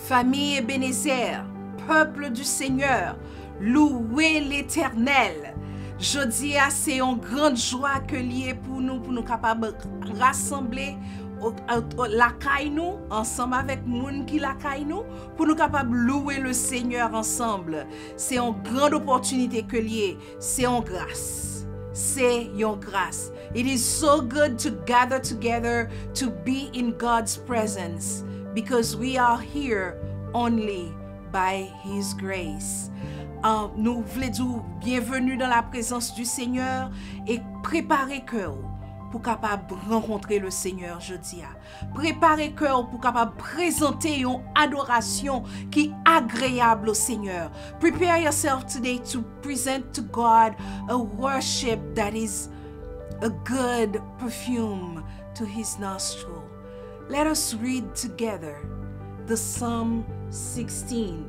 Famille Ebenezer, peuple du Seigneur, louez l'Éternel. Jodi a, c'est une grande joie que lié pour nous capables rassembler la caille nous ensemble avec moun qui la caille nous pour nous capables louer le Seigneur ensemble. C'est une grande opportunité que lié, c'est une grâce. C'est une grâce. It is so good to gather together to be in God's presence because we are here only by His grace. Nous voulons dire bienvenue dans la présence du Seigneur et préparer cœur pour capable rencontrer le Seigneur jeudi. Préparer cœur pour capable présenter une adoration qui est agréable au Seigneur. Prepare yourself today to present to God a worship that is a good perfume to His nostril. Let us read together the Psalm 16.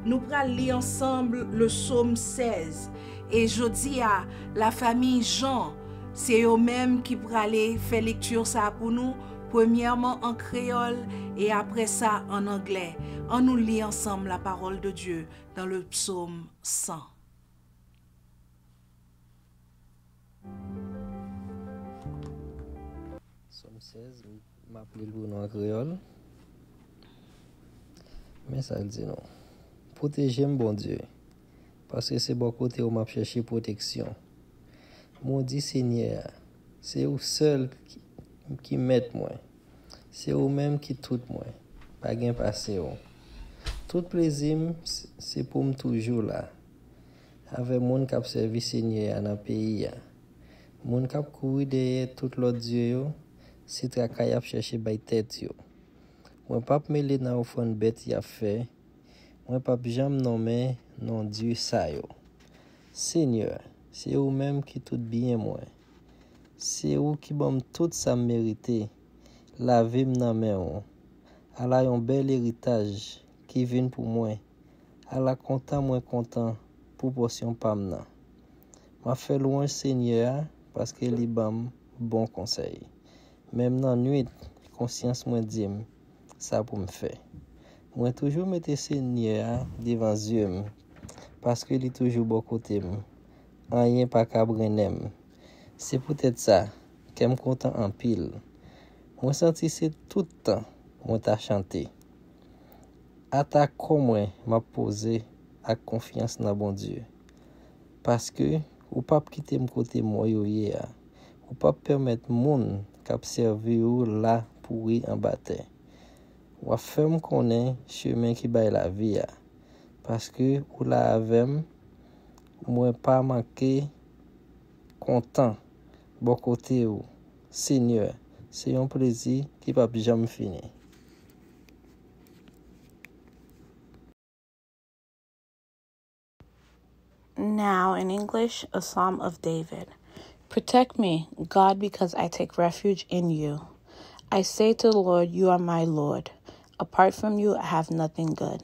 Nous allons lire ensemble le psaume 16. Et jeudi à la famille Jean, c'est eux-mêmes qui vont aller faire lecture ça pour nous, premièrement en créole et après ça en anglais. On nous lit ensemble la parole de Dieu dans le psaume 100. Psaume 16, m'appelle pour nous en créole. Mais ça dit non. Protégez-moi, bon Dieu, parce que c'est bon côté où m'a cherché protection. Mon dit Seigneur, c'est vous seul qui m'aide moi. C'est vous même qui tout moi. Pas gain passé. Tout plaisir, c'est pour me toujours là. Avec mon qui a servi Seigneur dans le pays. Mon qui a couru derrière tout l'autre Dieu, c'est travail à chercher by tête yo. Moi pas mêler dans offrande bête y a fait. Moi pas jamais nommer non Dieu ça yo. Seigneur, c'est vous même qui tout bien moi. C'est vous qui bon tout ça mérité. La vie m'nan main. Elle a un bel héritage qui vient pour moi. Elle a content moi content pour portion pam nan. M'a fait louange Seigneur parce que li bam bon conseil. Même dans nuit conscience moi dit ça pour me faire. Moi toujours mettre Seigneur devant yeux parce que il est toujours bon côté moi. Rien pas cabrenem. C'est peut-être ça qu'elle me content en pile. Moi senti c'est tout le temps moi t'a chanté. Attaque comme moi m'a posé avec confiance dans bon Dieu. Parce que ou pas quitter mon côté moi yo hier. Ou pas permettre moun k'ap servi ou là pourri en bataille. Ou faire connaître chemin qui baille la vie parce que ou là avec moi pas manquer content bon côté ou Seigneur, c'est un plaisir qui va jamais finir. Now, in English, a Psalm of David. Protect me, God, because I take refuge in you. I say to the Lord, you are my Lord. Apart from you, I have nothing good.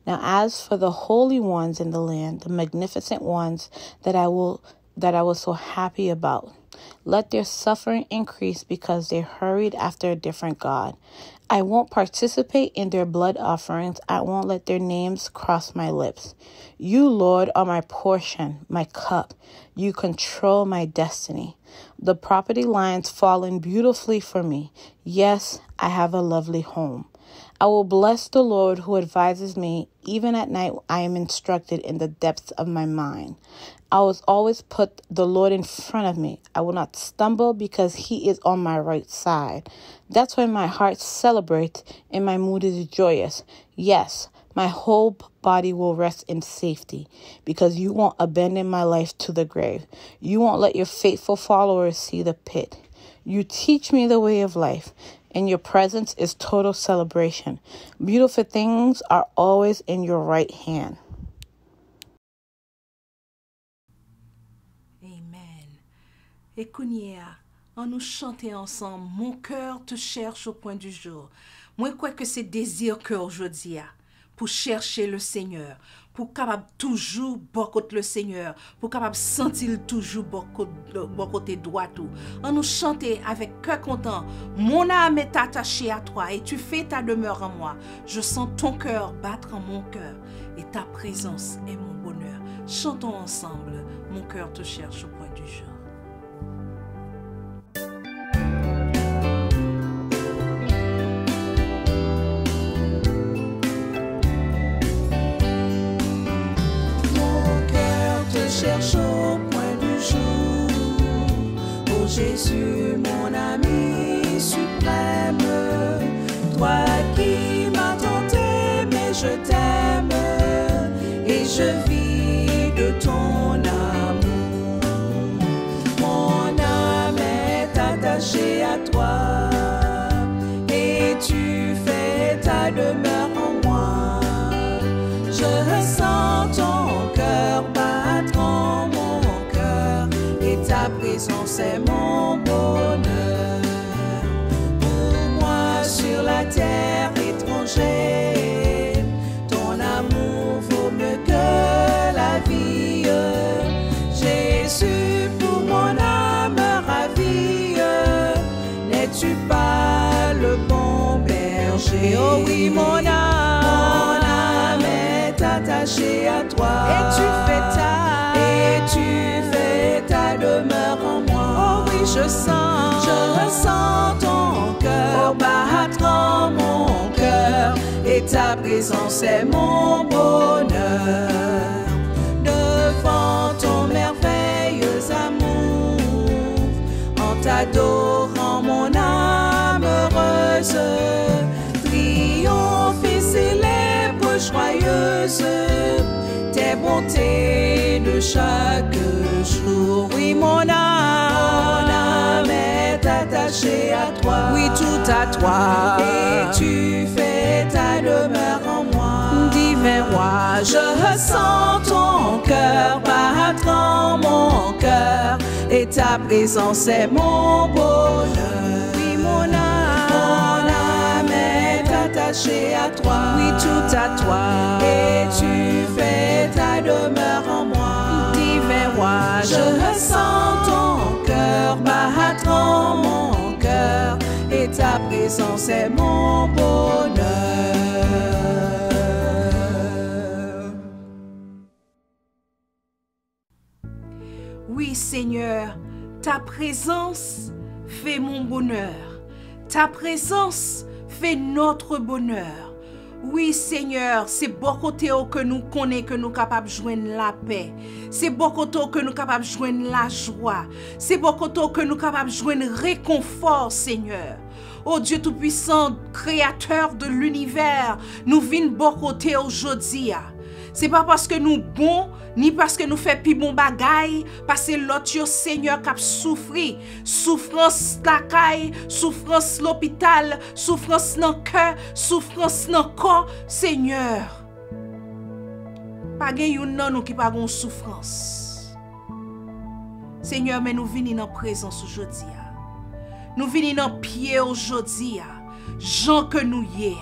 Now, as for the holy ones in the land, the magnificent ones that I was so happy about, let their suffering increase because they hurried after a different God. I won't participate in their blood offerings. I won't let their names cross my lips. You, Lord, are my portion, my cup. You control my destiny. The property lines fall in beautifully for me. Yes, I have a lovely home. I will bless the Lord who advises me. Even at night, I am instructed in the depths of my mind. I will always put the Lord in front of me. I will not stumble because He is on my right side. That's when my heart celebrates and my mood is joyous. Yes, my whole body will rest in safety because you won't abandon my life to the grave. You won't let your faithful followers see the pit. You teach me the way of life. And your presence is total celebration. Beautiful things are always in your right hand. Amen. Et Kounia, on nous chanter ensemble. Mon cœur te cherche au point du jour. Moi, quoi que c'est désir que aujourd'hui pour chercher le Seigneur, pour capable toujours bon côté le Seigneur, pour capable sentir toujours bon côté droit tout. On nous chanter avec cœur content. Mon âme est attachée à toi et tu fais ta demeure en moi. Je sens ton cœur battre en mon cœur et ta présence est mon bonheur. Chantons ensemble. Mon cœur te cherche au point du jour. Cherche au point du jour. Oh Jésus, mon ami suprême, toi qui m'as tant aimé, je t'aime et je vis de ton amour. Mon âme est attachée à toi et tu fais ta demeure en moi. Je ressens ton cœur battre en mon cœur et ta présence est mon bonheur. Pour moi sur la terre étrangère, ton amour vaut mieux que la vie. Jésus, pour mon âme ravie, n'es-tu pas le bon berger? Oh oui, mon âme est attachée à toi et tu fais ta demeure en moi. Oh oui, je ressens ton cœur battre en mon cœur et ta présence est mon bonheur. Devant ton merveilleux amour, en t'adorant mon âme heureuse triomphe et célèbre joyeuse tes bontés de chaque jour. Oui, mon âme est attachée à toi. Oui, tout à toi. Et tu fais ta demeure en moi. Divin roi, je ressens ton cœur battre en mon cœur et ta présence est mon bonheur. Oui, mon âme est attachée à toi. Oui, tout à toi. Et tu fais ta demeure en moi. Divin roi, je ressens ton cœur battre en mon cœur et ta présence est mon bonheur. Oui, Seigneur, ta présence fait mon bonheur. Ta présence fait notre bonheur. Oui, Seigneur, c'est bon côté que nous connaissons que nous sommes capables de joindre la paix. C'est bon côté que nous sommes capables de joindre la joie. C'est bon côté que nous sommes capables de joindre réconfort, Seigneur. Oh Dieu Tout-Puissant, Créateur de l'univers, nous venons bon côté aujourd'hui. C'est pas parce que nous bons, ni parce que nous faisons plus bon bagay, parce que l'autre Seigneur qui a souffert. Souffrance la caille, souffrance l'hôpital, souffrance dans le cœur, souffrance dans le corps, Seigneur. Pas gen yon nan nous qui pas gon souffrance. Seigneur, mais nous venons dans présence aujourd'hui. Nous venons dans pied aujourd'hui. Jean que nous y est.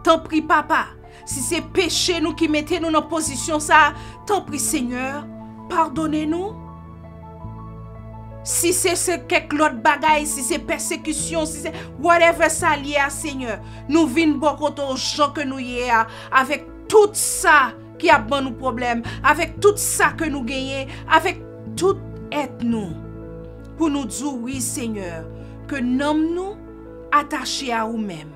Tant prie papa. Si c'est péché nous qui mettez nous dans position ça, tant pis Seigneur, pardonnez-nous. Si c'est quelque autre bagaille, si c'est persécution, si c'est whatever ça lié à Seigneur, nous venons beaucoup aux gens que nous y est avec tout ça qui a bon nous problème, avec tout ça que nous gagnons, avec tout être nous pour nous dire oui Seigneur, que nous attachés à nous-mêmes.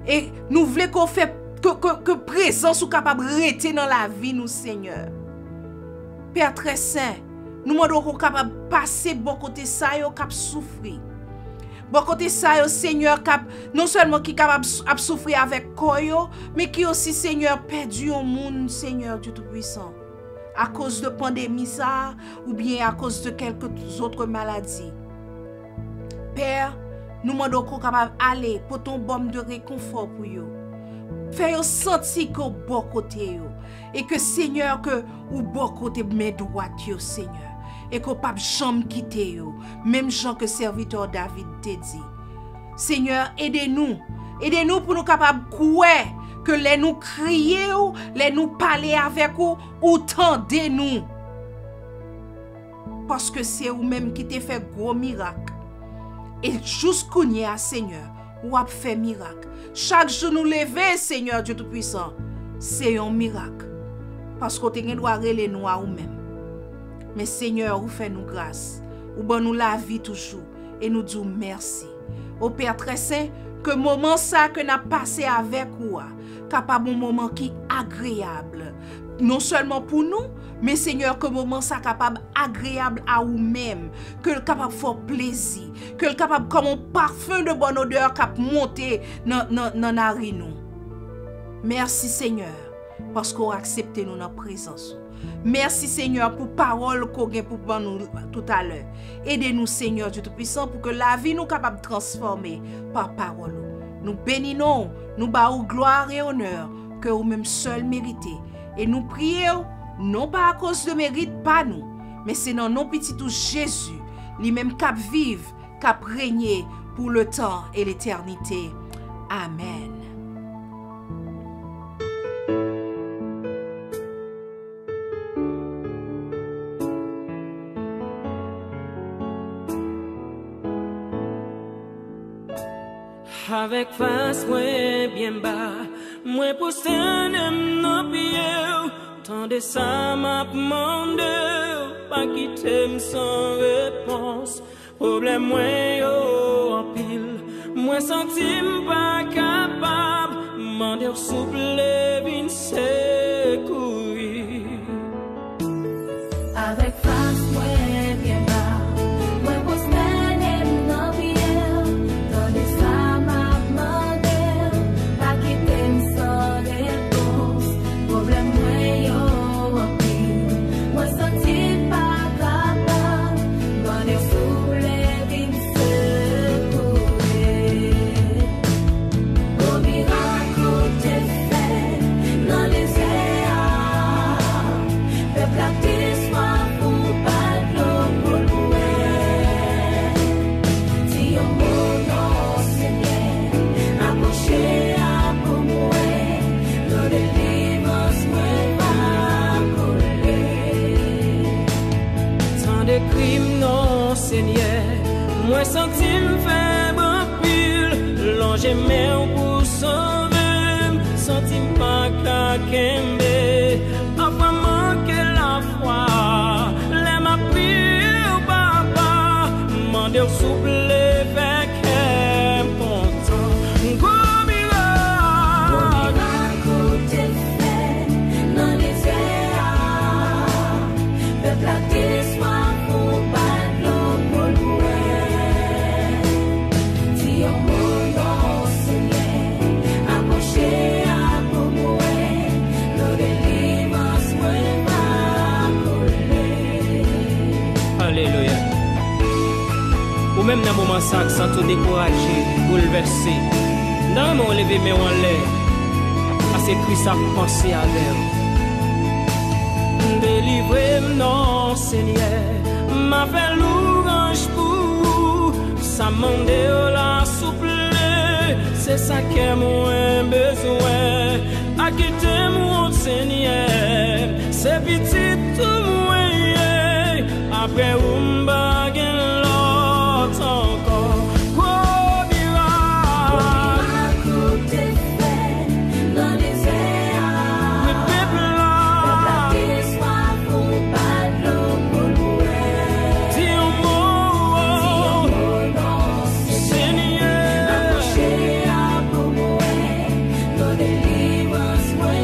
Et nous voulons qu'on fait que présence ou capable de rester dans la vie nous Seigneur. Père très saint, nous demandons qu'on capable de passer bon côté ça yo cap souffrir. Bon côté ça yo Seigneur cap non seulement qui capable de souffrir avec koyo, mais qui aussi Seigneur perdu au monde Seigneur Dieu Tout-Puissant. À cause de pandémie ça ou bien à cause de quelques autres maladies. Père, nous demandons qu'on capable aller pour ton baume de réconfort pour yo. Fais-yo sentir que bon côté yo et que Seigneur que ou bon côté mes droits yo Seigneur et que pas jamais quitter yo même Jean que serviteur David te dit. Seigneur, aidez-nous pour nous capables croire que les nous crier ou, les nous parler avec ou tendez nous. Parce que c'est vous-même qui te fait gros miracle. Et jusqu'au nia, Seigneur, ou a fait miracle. Chaque jour nous lever, Seigneur Dieu Tout-Puissant, c'est un miracle. Parce que tu dois relayer nous à nous-mêmes. Mais Seigneur, vous faites nous grâce. Vous bon nous la vie toujours. Et nous disons merci. Au Père très saint, que moment ça que n'a passé avec vous, capable un moment qui agréable. Non seulement pour nous, mais Seigneur, que moment ça capable agréable à vous-même, que le capable faire plaisir, que le capable comme un parfum de bonne odeur cap monter dans nous. Merci Seigneur, parce qu'on a accepté nous dans présence. Merci Seigneur pour parole qu'on a pour nous tout à l'heure. Aidez-nous Seigneur Dieu Tout-Puissant pour que la vie nous capable de transformer par parole. Nous bénissons, nous baillons gloire et honneur que vous-même seul méritez. Et nous prions, non pas à cause de mérite, pas nous, mais c'est dans nos petits tout Jésus, lui-même cap vive, cap régner pour le temps et l'éternité. Amen. Avec face moi bien bas, moi pour s'en non pied, tant de ça m'a demandé, pas quitter sans réponse. Problème moi yo en pile, moi senti pas capable, demander souple vin secourir. Avec face moi bien bas, moi pour s'en non pied. Moi senti me faire pile, longer mes pour sauver, senti pas qu'à kembe, après manquer la foi, les m'a prié au papa, demander souple avec content. Même dans un moment ça, sans tout décourager, bouleversé, dans mon lever mes en l'air, à ces cris ça penser à l'air. Délivrez-moi, non Seigneur, m'a fait louange pour, ça m'en la souple, c'est ça que moi besoin, à quitter mon Seigneur, c'est petit tout moi, après un baguette. Encore gros miracle t'es fait dans les airs le peuple là soit pour pas l'eau pour louer dis un mot Seigneur approcher à pour moi nos délivrance moi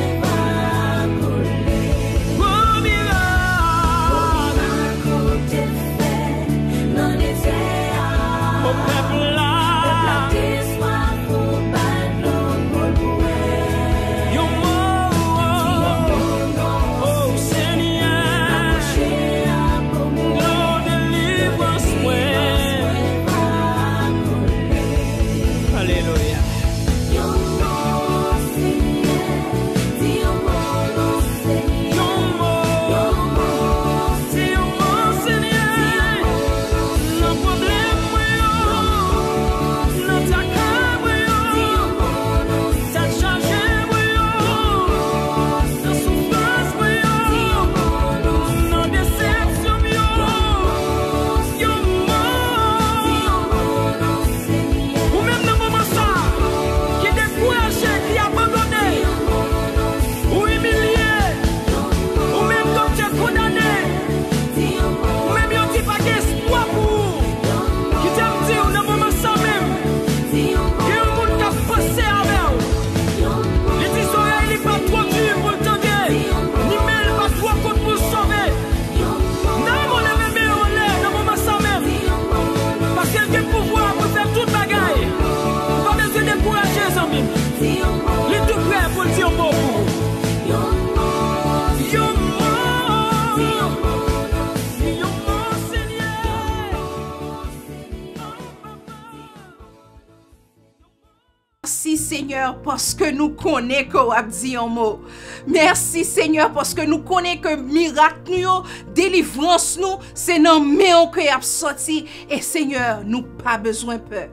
Seigneur, parce que nous connaissons que vous avez dit un mot. Merci, Seigneur, parce que nous connaissons que miracle nous, délivrance nous, c'est dans main que vous avez sorti. Et Seigneur, nous pas besoin de peur.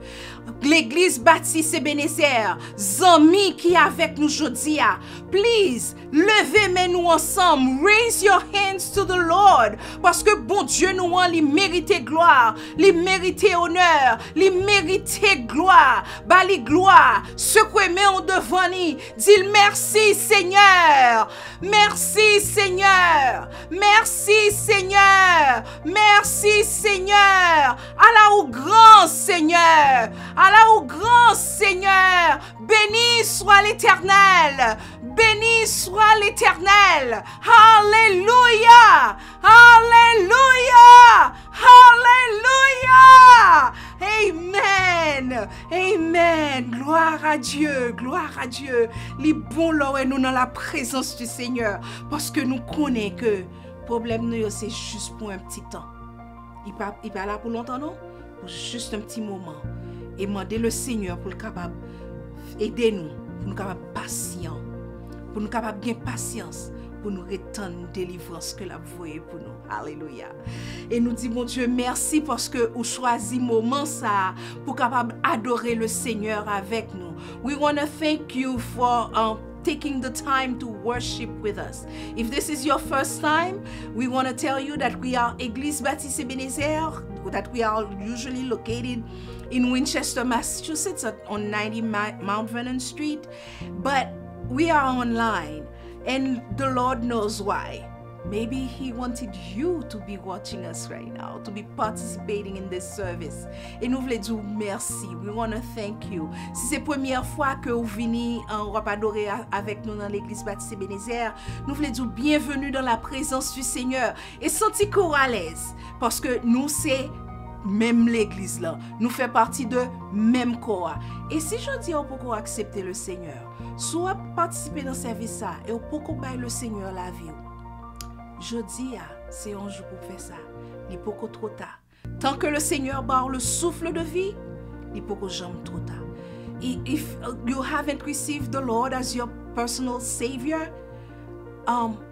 L'église bâtisse Ebenezer, zami qui est avec nous aujourd'hui, please, levez nous ensemble, raise your hands to the Lord, parce que bon Dieu nous a li mérite gloire, li mérite honneur, li mérite gloire, bali gloire, secouez main devant ni, dis merci Seigneur, merci Seigneur, merci Seigneur, merci Seigneur, Allah au grand Seigneur, Allah au grand Seigneur, béni soit l'Éternel, béni soit l'Éternel, alléluia, alléluia, alléluia, amen, amen, gloire à Dieu, les bons là et nous dans la présence du Seigneur, parce que nous connaissons que le problème nous c'est juste pour un petit temps, il pas là pour longtemps non, pour juste un petit moment. Et demander le Seigneur pour le capable aider nous, pour nous capable patient, pour nous capable bien patience, pour nous retenir délivrance que la voyez pour nous. Alléluia. Et nous disons, mon Dieu, merci parce que vous choisi moment ça pour capable adorer le Seigneur avec nous. We want to thank you for taking the time to worship with us. If this is your first time, we want to tell you that we are Église Baptiste Ebenezer, that we are usually located in Winchester, Massachusetts on 90 Mount Vernon Street, but we are online and the Lord knows why. Maybe He wanted you to be watching us right now, to be participating in this service. Et nous voulons dire merci. We want to thank you. Si c'est la première fois que vous venez en adorer avec nous dans l'église Baptiste Ebenezer, nous voulons dire bienvenue dans la présence du Seigneur. Et sentez-vous à l'aise parce que nous c'est même l'église là, nous fait partie de même corps. Et si je dis on peut accepter le Seigneur, soit participer dans ce service ça et on peut bailler le Seigneur la vie. Je dis c'est un jour pour faire ça. Il n'est pas trop tard. Tant que le Seigneur barre le souffle de vie, il n'est pas jamais trop tard. If you haven't received the Lord as your personal Savior,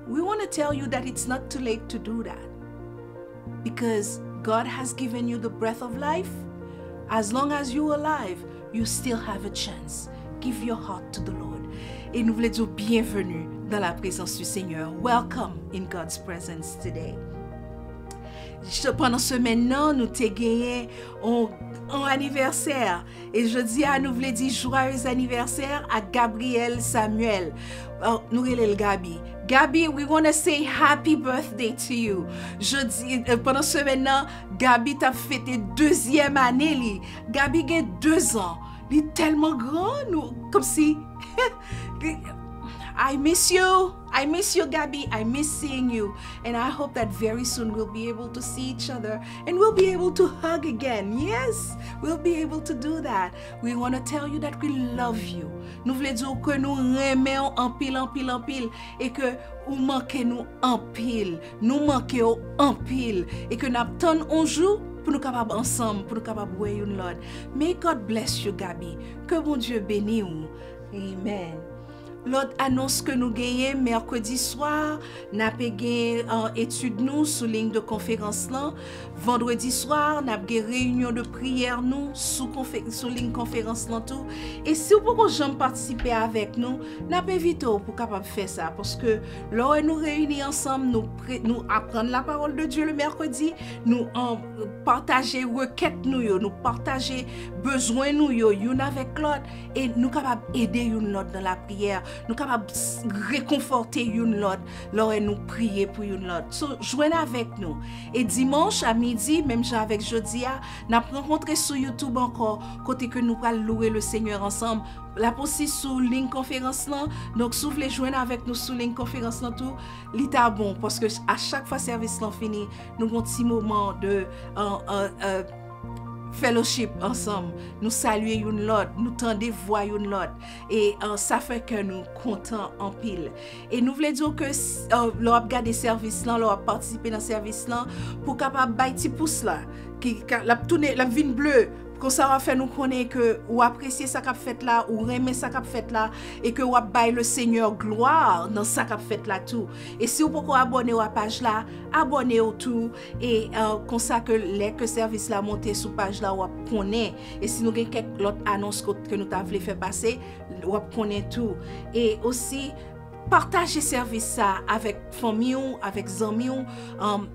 we want to tell you that it's not too late to do that. Because God has given you the breath of life. As long as you're alive, you still have a chance. Give your heart to the Lord. Et nous voulons dire bienvenue dans la présence du Seigneur. Welcome in God's presence today. Pendant ce maintenant, nous t'ai gagné un anniversaire. Et je dis à nous voulons dire joyeux anniversaire à Gabriel Samuel. Nous relève Gabi. Gabi, we want to say happy birthday to you. Je dis, pendant ce maintenant, Gabi t'a fêté deuxième année. Gabi a 2 ans. Il est tellement grand, nous, comme si... I miss you, Gabi. I miss seeing you. And I hope that very soon we'll be able to see each other and we'll be able to hug again. Yes, we'll be able to do that. We want to tell you that we love you. Nous voulons dire que nous aimons en pile et que vous manquez nous en pile. Nous manquons en pile et que nous attendons un jour pour nous capables ensemble, pour nous capables voir une Lord. May God bless you, Gabi. Que mon Dieu bénisse vous. Amen. L'autre annonce que nous gagnons mercredi soir, nous avons gagné en étude nous sous ligne de conférence là. Vendredi soir, nous avons une réunion de prière nous sous ligne conférence là tout. Et si vous pouvez jamais participer avec nous, nous avons invité pour capable faire ça parce que là nous réunir ensemble, nous apprendre la parole de Dieu le mercredi, nous partager requêtes nous partager besoins nous une avec l'autre et nous capable aider une l'autre dans la prière. Nous sommes capables de réconforter une l'autre, lors nous prier pour une l'autre. So, joignez avec nous. Et dimanche à midi, même avec jeudi, nous avons rencontré sur YouTube encore, côté que nous allons louer le Seigneur ensemble. La possible sous ligne conférence là. Donc, si vous voulez joindre avec nous sous ligne conférence là, tout, l'état bon. Parce que à chaque fois service là fini, nous avons un petit moment de fellowship ensemble, nous saluer une l'autre, nous tendre voix une l'autre et ça fait que nous contents en pile. Et nous voulons dire que l'on regarder service là, l'on participer dans service là pour capable bailler petit pouce là qui la tourner la vine bleue Comme ça va faire nous connaître que ou apprécier ça qu'a fait là, ou aimer ça qu'a fait là, et que ou bailler le Seigneur gloire dans ça qu'a fait là tout. Et si vous pouvez abonner à la page là, abonnez-vous tout, et comme ça que les que service là monter sur page là, ou connaît. Et si nous avons quelques autres annonces que nous t'avons fait passer, ou connaît tout. Et aussi partager service ça avec famille ou avec amis ou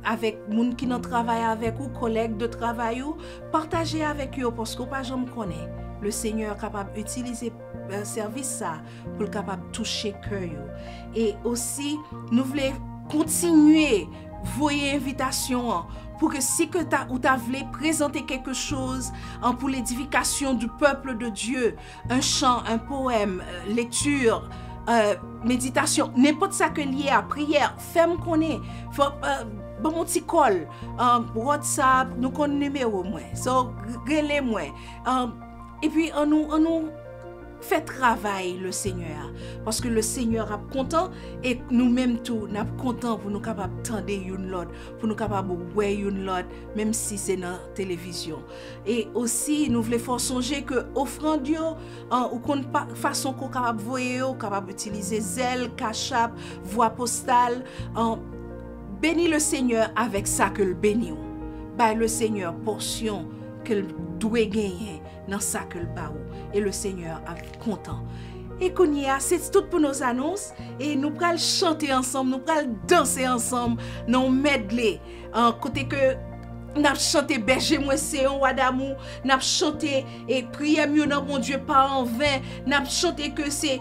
avec moun qui n'ont travail avec ou collègues de travail ou partager avec eux parce que pas jamais connaît le Seigneur capable d'utiliser service ça pour capable toucher cœur. Et aussi nous voulons continuer voyer invitation pour que si que t'as voulu présenter quelque chose pour l'édification du peuple de Dieu, un chant, un poème, lecture, méditation, n'importe ça que lié à prière, fais-moi connaître, bon mon petit call, WhatsApp, nous connaissons numéro moi, so relais moi, et puis on nous fait travail le Seigneur, parce que le Seigneur est content et nous-mêmes tout, nous sommes contents pour nous capables d'entendre une l'autre, pour nous capables de voir une l'autre, même si c'est dans la télévision. Et aussi, nous voulons faire songer que offrande ou qu'on façon qu'on capable de voir, capable d'utiliser zèle, cachap, voie postale, bénis le Seigneur avec ça que le bénit. Bah le Seigneur portion que doit gagner dans ça que le baou. Et le Seigneur est content. Et qu'on y a, c'est tout pour nos annonces. Et nous allons chanter ensemble, nous allons danser ensemble, nous medley. Côté que nous avons chanté berger moi c'est un roi d'amour, nous avons chanté et prier mieux dans mon Dieu pas en vain, nous avons chanté que c'est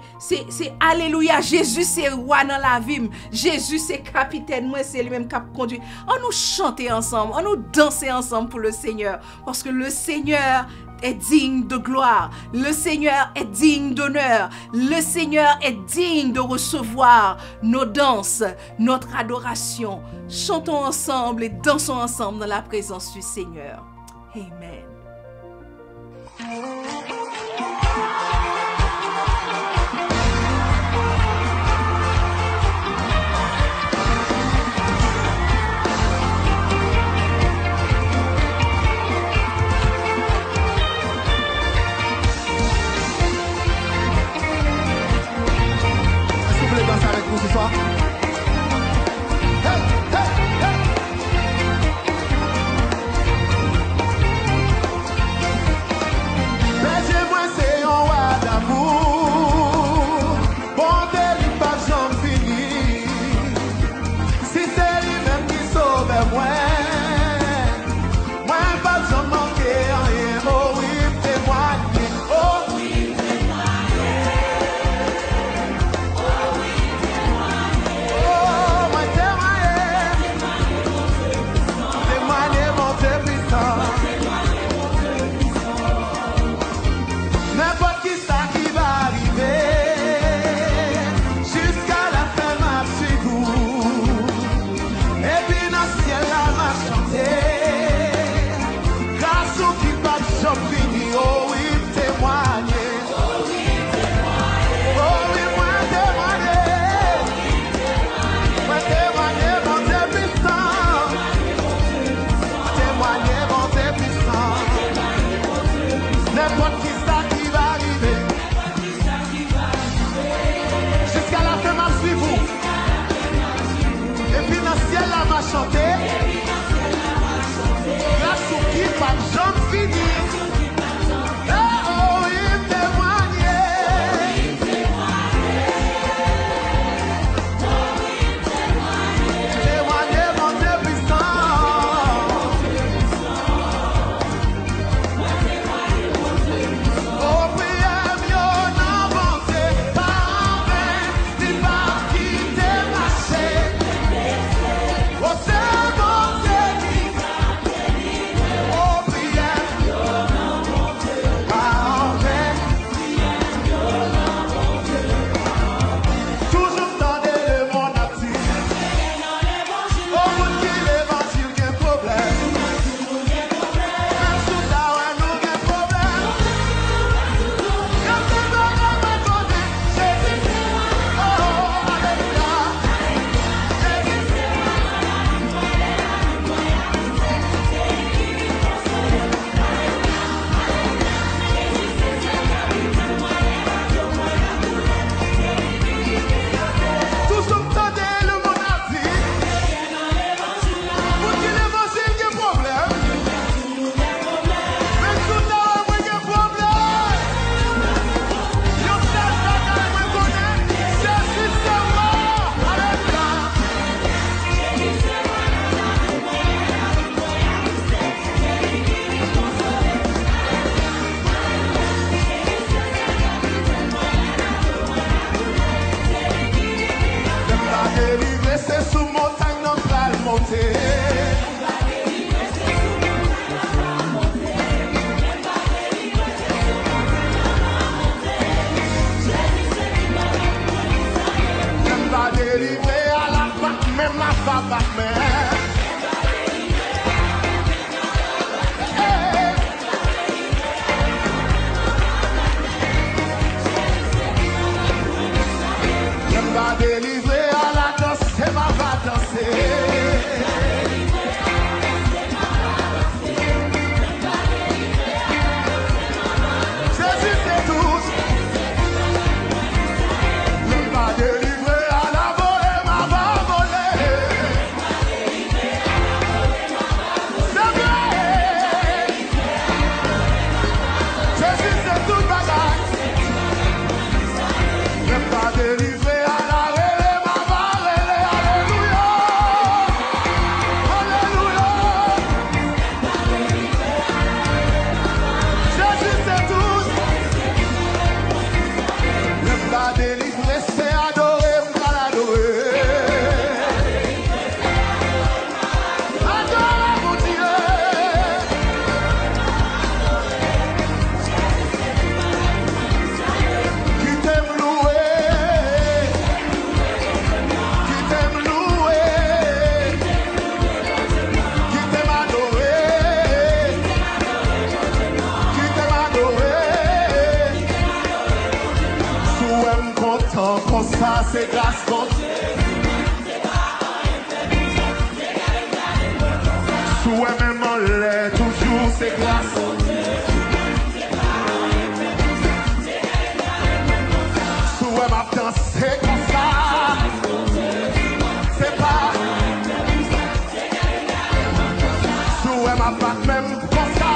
alléluia, Jésus c'est roi dans la vie, Jésus c'est capitaine, moi c'est lui-même qui conduit. On nous chanter ensemble, on nous danser ensemble pour le Seigneur, parce que le Seigneur est digne de gloire, le Seigneur est digne d'honneur, le Seigneur est digne de recevoir nos danses, notre adoration. Chantons ensemble et dansons ensemble dans la présence du Seigneur. Amen. Avec nous ce soir. Hey, hey, hey. c'est sous montagne, nous allons monter. Même va délivrer à la bac, même la femme va délivrer à la danse, c'est ma va danser. Jésus c'est tout. Même va délivrer à la volée, ma va voler. C'est vrai. Jésus c'est tout bagaille. Même va délivrer. Ça c'est grâce contre Souhait même en l'air toujours c'est grâce Souhait m'a dansé comme ça c'est pas Souhait m'a pas même comme ça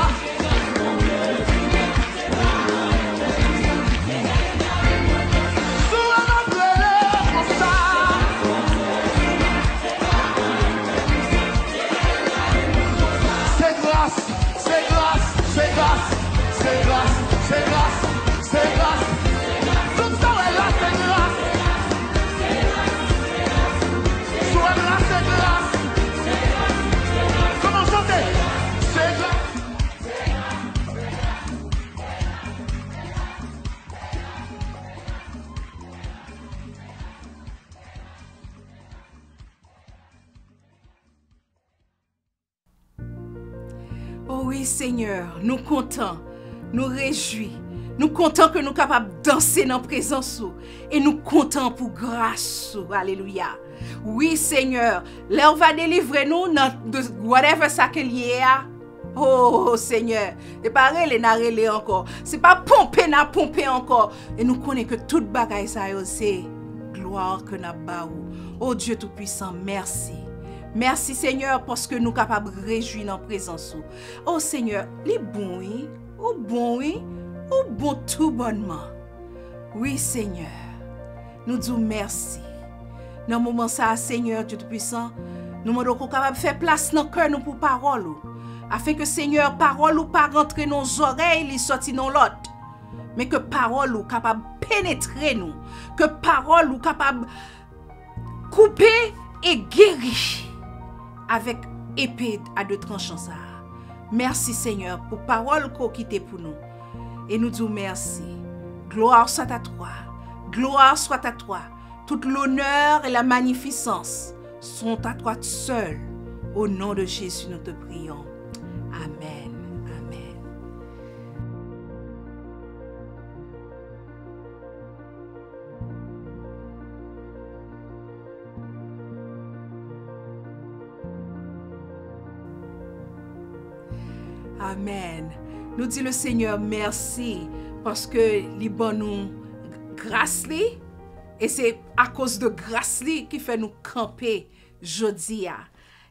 C'est grâce, c'est grâce, c'est grâce. Tout ça est là, c'est grâce. Soit là, c'est grâce. Comment chanter? C'est grâce. Oh oui, Seigneur, nous comptons. Nous réjouis, nous comptons que nous sommes capables de danser dans la présence et nous comptons pour grâce. Alléluia. Oui, Seigneur, là on va délivrer nous de whatever ça qu'il y a. Oh, Seigneur, c'est pas relé encore. C'est pas pomper encore. Et nous connaissons que toute bagaille ça c'est gloire que nous avons. Oh Dieu Tout-Puissant, merci. Merci Seigneur parce que nous sommes capables de réjouir dans la présence. Oh Seigneur, les bons, oui. Ou bon, oui, ou bon tout bonnement. Oui, Seigneur, nous disons merci. Dans le moment ça, Seigneur Dieu Tout-Puissant, nous sommes capables de faire place dans le cœur nous pour parole. Afin que, Seigneur, parole ou pas rentrer dans nos oreilles, il sorti dans l'autre. Mais que parole ou capable de pénétrer nous. Que parole ou capable de couper et guérir avec épée à deux tranchants. Merci Seigneur pour parole qu'on quitte pour nous. Et nous disons merci. Gloire soit à toi. Gloire soit à toi. Toute l'honneur et la magnificence sont à toi seul. Au nom de Jésus, nous te prions. Amen. Amen. Amen. Nous dit le Seigneur merci parce que li bon nous grâce li et c'est à cause de grâce li qui fait nous camper jodi a.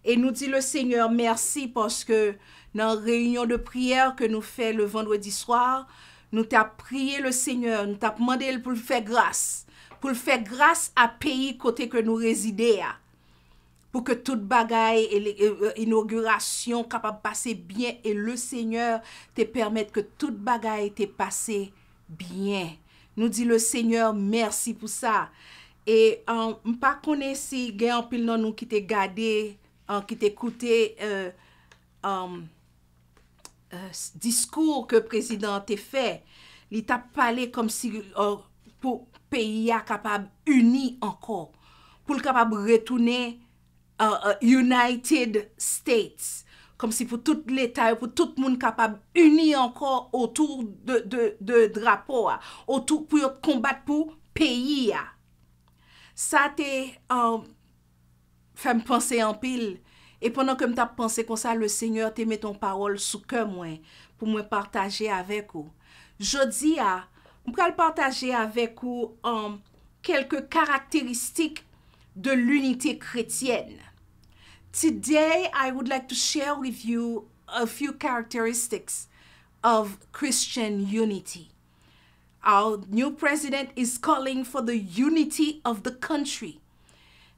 Et nous dit le Seigneur merci parce que dans la réunion de prière que nous fait le vendredi soir, nous t'a prié le Seigneur, nous t'a demandé pour le faire grâce à pays côté que nous résider a. Pour que toute bagaille et l'inauguration capable de passer bien et le Seigneur te permette que toute bagaille te passe bien. Nous dit le Seigneur merci pour ça. Et m'pa connais si gen an pil nan nou qui te gade, qui te écouté discours que président te fait. Li t'a parlé comme si pour pays a capable uni encore, pour le capable retourner United States, comme si pour tout l'État, pour tout le monde capable uni encore autour de drapeau, autour pour combattre pour pays. Ça te fait me penser en pile. Et pendant que m't'a pensé comme ça, le Seigneur te met ton parole sous cœur moi pour me partager avec vous. Jodi a, m'pral partager avec vous quelques caractéristiques de l'unité chrétienne. Today, I would like to share with you a few characteristics of Christian unity. Our new president is calling for the unity of the country.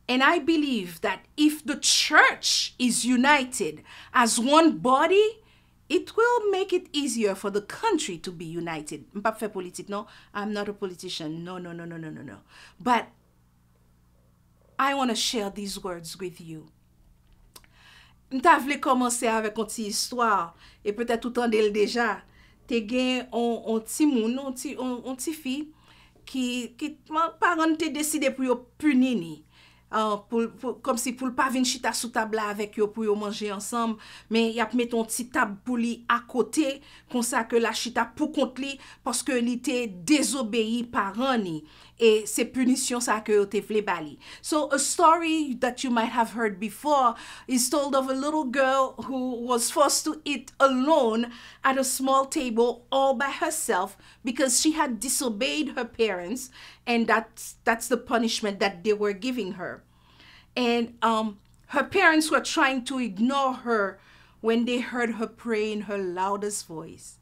And I believe that if the church is united as one body, it will make it easier for the country to be united. M'pa fè politique, no? I'm not a politician. No. But I want to share these words with you. M'ta vle commencer avec une petite histoire, et peut-être tout entendez déjà. Te gen on ti moun, on ti fi, qui parents te décidé pour yo puni ni. Comme si pour pas venir chita sous table avec yo pour yo manger ensemble, mais y a mis ton petit table pour li à côté comme ça que la chita pour contre li parce que li te désobéi parent ni, et c'est punition ça que yo te vle bali. So a story that you might have heard before is told of a little girl who was forced to eat alone at a small table all by herself because she had disobeyed her parents, and that's the punishment that they were giving her. And her parents were trying to ignore her when they heard her pray in her loudest voice.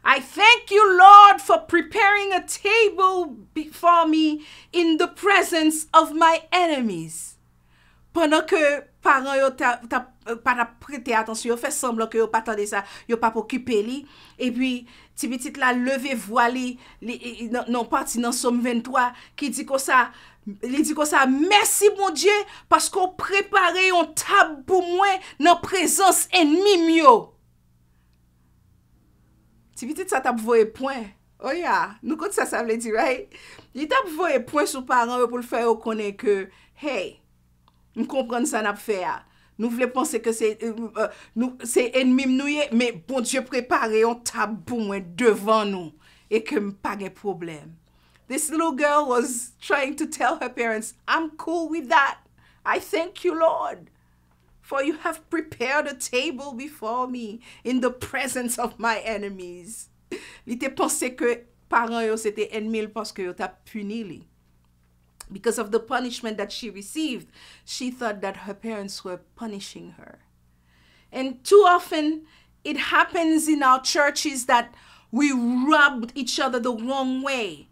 I thank you, Lord, for preparing a table before me in the presence of my enemies. Pendant que parents yo pas prêté attention, yo fait semblant que yo pas tande ça, yo pas occupé li, et puis ti petit la lever voile non parti dans Somme 23 qui dit comme ça, il dit comme ça, merci mon Dieu parce qu'on préparé une table pour moi dans présence ennemi yo. Ti petit ça t'a voyé point. Oh yeah, nous quand ça veut dire right? Il t'a voyé point sur parents pour le faire connaître que hey, nous comprenons ça n'a fait. Nous voulons penser que c'est ennemi nous, mais bon Dieu préparé un table pour moi devant nous et que pas de problème. This little girl was trying to tell her parents, I'm cool with that. I thank you, Lord, for you have prepared a table before me in the presence of my enemies. Il te pensé que parents yo c'était ennemi parce que yo t'a puni li. Because of the punishment that she received, she thought that her parents were punishing her. And too often, it happens in our churches that we rub each other the wrong way.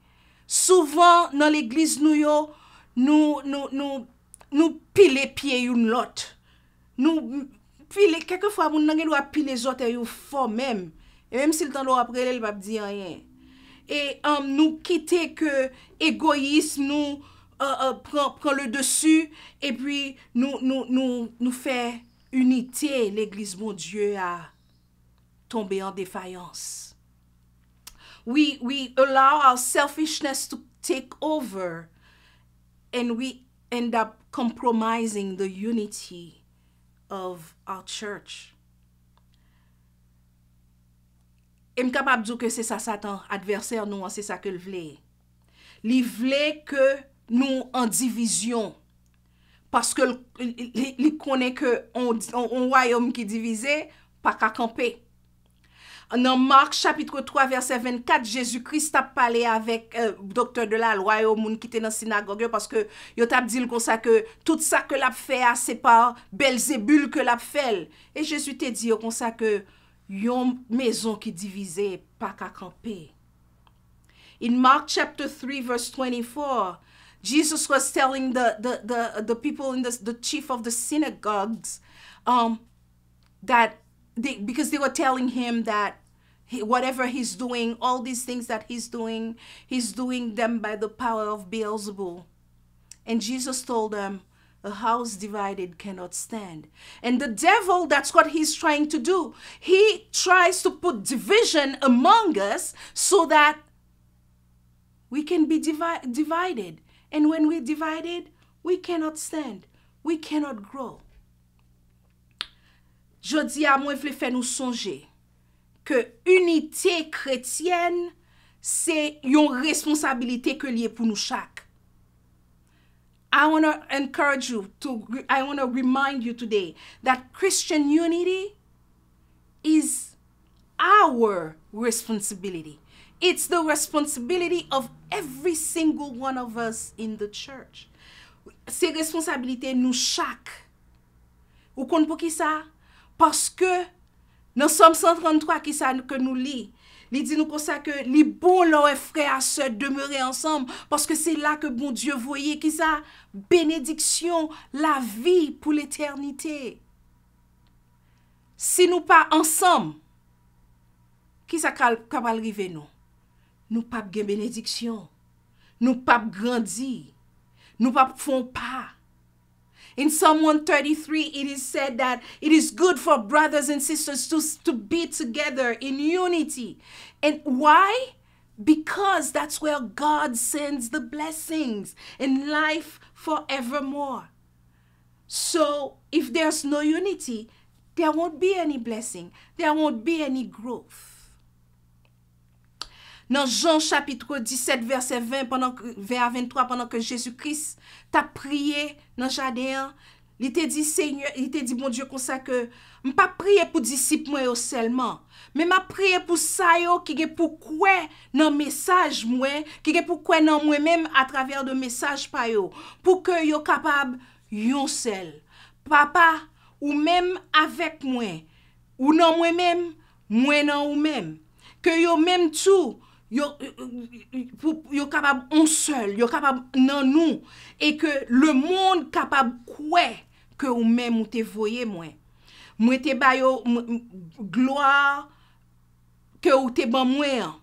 Souvent, dans l'église nous pile pied une l'autre. Nous pile, quelquefois, nous n'avons pile les autres et fort même. Et même si le temps après, il va pas dire rien. Et nous quitter que égoïsme, nous prend le dessus, et puis nous fait unité. L'église, mon Dieu, a tombé en défaillance. We allow our selfishness to take over, and we end up compromising the unity of our church. Et m'capable de dire que c'est ça Satan, adversaire nous, c'est ça que le vle. Li vle que nous en division. Parce que li connaît que on royaume qui divisé, pas qu'à camper. Dans Marc chapitre 3 verset 24, Jésus-Christ a parlé avec docteur de la loi et au monde qui était dans la synagogue parce que yo t'a dit comme ça que tout ça que l'a fait c'est par Belzébul que l'a fait. Et Jésus t'a dit comme ça que yon maison qui divisée pas qu'à camper. In Mark chapter 3 verse 24, Jesus was telling the people in the chief of the synagogues that because they were telling him that whatever he's doing, all these things that he's doing them by the power of Beelzebul. And Jesus told them, a house divided cannot stand. And the devil, that's what he's trying to do. He tries to put division among us so that we can be divided. And when we're divided, we cannot stand. We cannot grow. Jodi a moi vle fè nou sonje que unité chrétienne c'est une responsabilité que lié pour nous chaque. I want to encourage you I want to remind you today that Christian unity is our responsibility. It's the responsibility of every single one of us in the church. C'est responsabilité nous chaque. Ou kon pou ki sa? Parce que dans Somme 133 qui ça que nous lit, il dit nous comme ça que les bons leurs frères et sœurs demeurer ensemble parce que c'est là que bon Dieu voyait qui ça bénédiction, la vie pour l'éternité. Si nous pas ensemble, qui ça capable arriver nous? Nous pas de bénédiction. Nous pas grandir. Nous pas font pas. In Psalm 133, it is said that it is good for brothers and sisters to be together in unity. And why? Because that's where God sends the blessings and life forevermore. So if there's no unity, there won't be any blessing. There won't be any growth. Dans Jean chapitre 17, verset 20 à 23, pendant que Jésus-Christ t'a prié dans le jardin, il t'a dit, Seigneur, il t'a dit, bon Dieu, comme ça que, je ne pas prier pour disciples moi seulement, mais je prier pour ça yo, qui est pour quoi dans le message moi, qui est pour quoi dans moi-même à travers le message pa yo, pour que yo capable yon seul. Papa, ou même avec moi, ou non moi-même, moi non ou même, que yo même tout, yo capable on seul, yo capable nan nous et que le monde capable quoi que ou même ou te voyé moi te ba yo gloire que ou te ban moi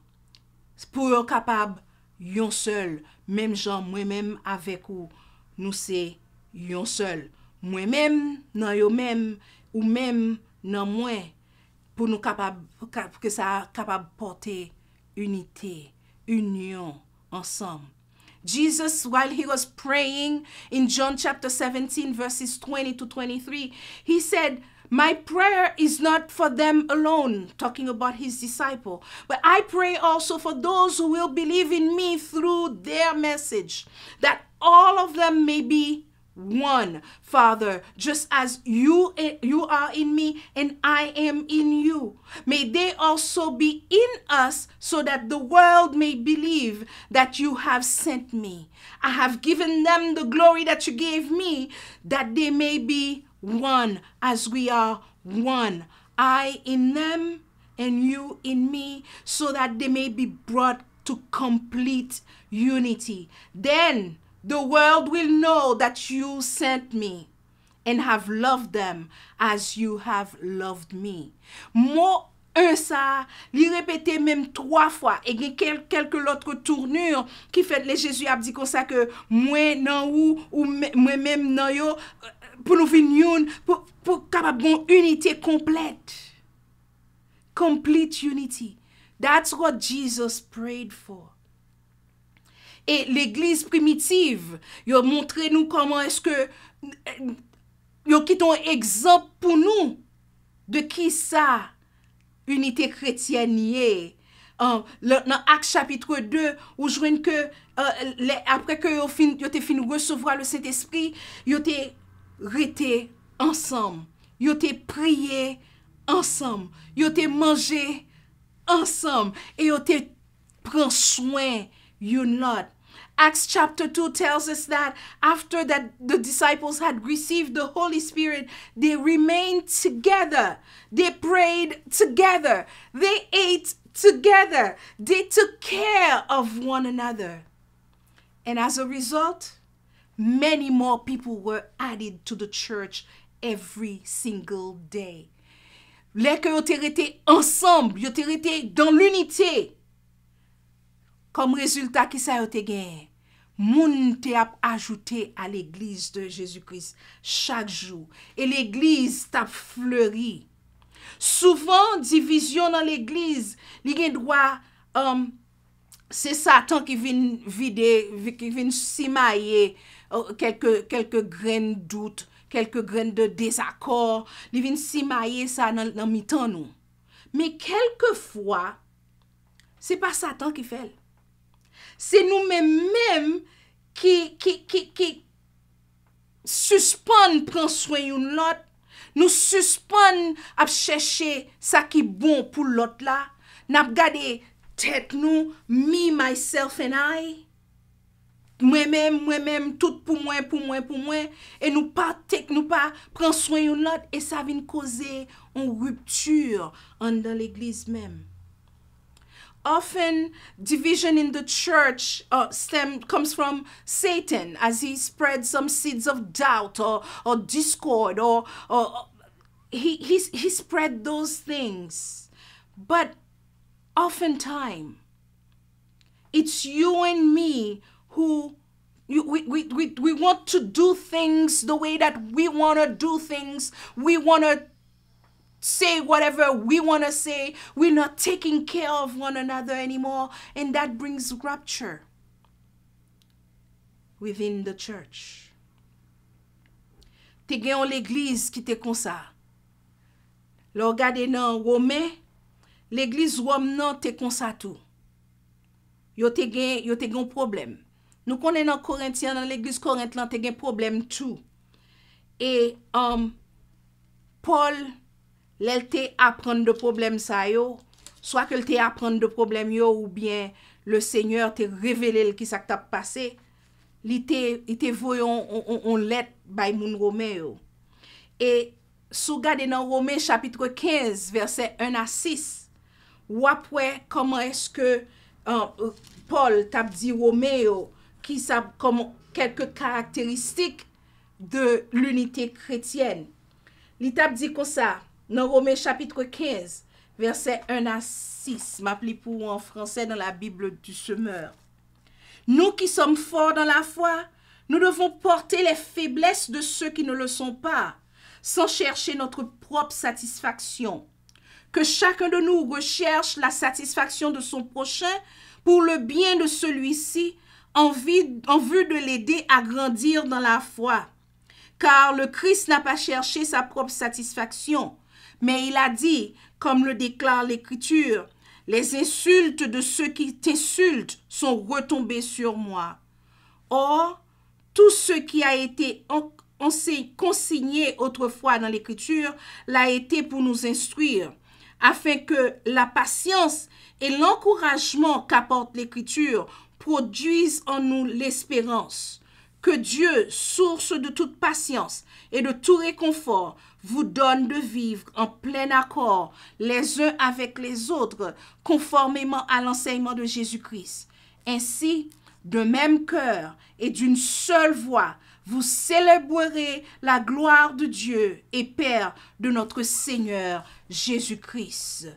pour yo capable yon seul même Jean moi même avec ou nous c'est yon seul moi même nan yo même ou même nan moi pour nous capable que ça capable porter unité, union, ensemble. Jesus, while he was praying in John chapter 17, verses 20 to 23, he said, my prayer is not for them alone, talking about his disciple, but I pray also for those who will believe in me through their message, that all of them may be one, Father, just as you are in me and I am in you. May they also be in us so that the world may believe that you have sent me. I have given them the glory that you gave me, that they may be one as we are one. I in them and you in me, so that they may be brought to complete unity. Then the world will know that you sent me and have loved them as you have loved me. Mot un ça, li répété même 3 fois et il y a quelques autres tournures qui fait les Jésus a dit comme ça que moi nan ou moi même nan yo pour nous venir pour capable une unité complète. Complete unity. That's what Jesus prayed for. Et l'église primitive, ils ont montré nous comment est-ce que ils ont quitté un exemple pour nous de qui ça unité chrétienne est. Dans Actes chapitre 2, où je vois que après que ils ont fini recevoir le Saint-Esprit, ils ont resté ensemble, ils ont prié ensemble, ils ont mangé ensemble et ils ont pris soin you not. Acts chapter 2 tells us that after that the disciples had received the Holy Spirit, they remained together. They prayed together. They ate together. They took care of one another. And as a result, many more people were added to the church every single day. Les que yo te rete ensemble, yo te rete dans l'unité. Comme résultat, qui ça yo te gen? moun te ap ajouté à l'église de Jésus-Christ chaque jour. Et l'église t'a fleuri. Souvent, division dans l'église, li gen droit, c'est Satan qui vient vider, qui vient simailler quelques graines de doute, quelques graines de désaccord, li vient simailler ça dans mi-temps nous. Mais quelquefois, c'est pas Satan qui fait. C'est nous-mêmes qui suspend prend soin yon l'autre. Nous suspend à chercher ça qui bon pour l'autre là. N'a gardé tête nous, me, myself and I. Moi-même, tout pour moi. Et nous pas prendre soin yon l'autre. Et ça vient causer une rupture dans l'église même. Often, division in the church comes from Satan as he spreads some seeds of doubt or discord or he spread those things. But oftentimes, it's you and me who we want to do things the way that we want to do things. We want to say whatever we want to say. We're not taking care of one another anymore. And that brings rupture within the church. Te gen l'église qui te kon sa. Lo gade nan Romain, l'église Rome nan te kon sa tout. Yo te gen problème. Nous connaissons dans Corinthiens, dans l'église Corinthe, te gen problème tout. Et Paul l'el te apprendre de problème ça yo, soit que te apprendre de problème yo ou bien le Seigneur te révélé qui ça t'a passé, il te voyon on lettre by moun Romain yo. Et sou gade dans Romains chapitre 15 verset 1 à 6, ou après comment est-ce que Paul t'a dit Romain yo qui ça comme quelques caractéristiques de l'unité chrétienne. Il t'a dit comme ça dans Romains chapitre 15, verset 1 à 6, m'appli pour en français dans la Bible du semeur. Nous qui sommes forts dans la foi, nous devons porter les faiblesses de ceux qui ne le sont pas, sans chercher notre propre satisfaction. Que chacun de nous recherche la satisfaction de son prochain pour le bien de celui-ci, en vue de l'aider à grandir dans la foi. Car le Christ n'a pas cherché sa propre satisfaction, mais il a dit, comme le déclare l'Écriture, « Les insultes de ceux qui t'insultent sont retombées sur moi. » Or, tout ce qui a été consigné autrefois dans l'Écriture l'a été pour nous instruire, afin que la patience et l'encouragement qu'apporte l'Écriture produisent en nous l'espérance. Que Dieu, source de toute patience et de tout réconfort, vous donne de vivre en plein accord les uns avec les autres, conformément à l'enseignement de Jésus-Christ. Ainsi, de même cœur et d'une seule voix, vous célébrerez la gloire de Dieu et Père de notre Seigneur Jésus-Christ.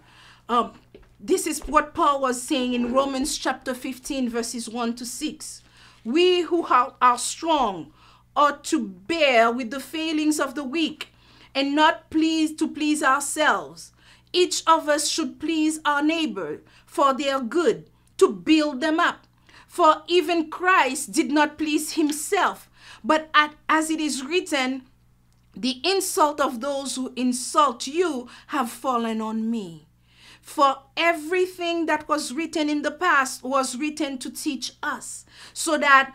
This is what Paul was saying in Romans chapter 15, verses 1 to 6. We who are strong ought to bear with the failings of the weak and not to please ourselves. Each of us should please our neighbor for their good, to build them up. For even Christ did not please himself, but as it is written, the insult of those who insult you have fallen on me. For everything that was written in the past was written to teach us, so that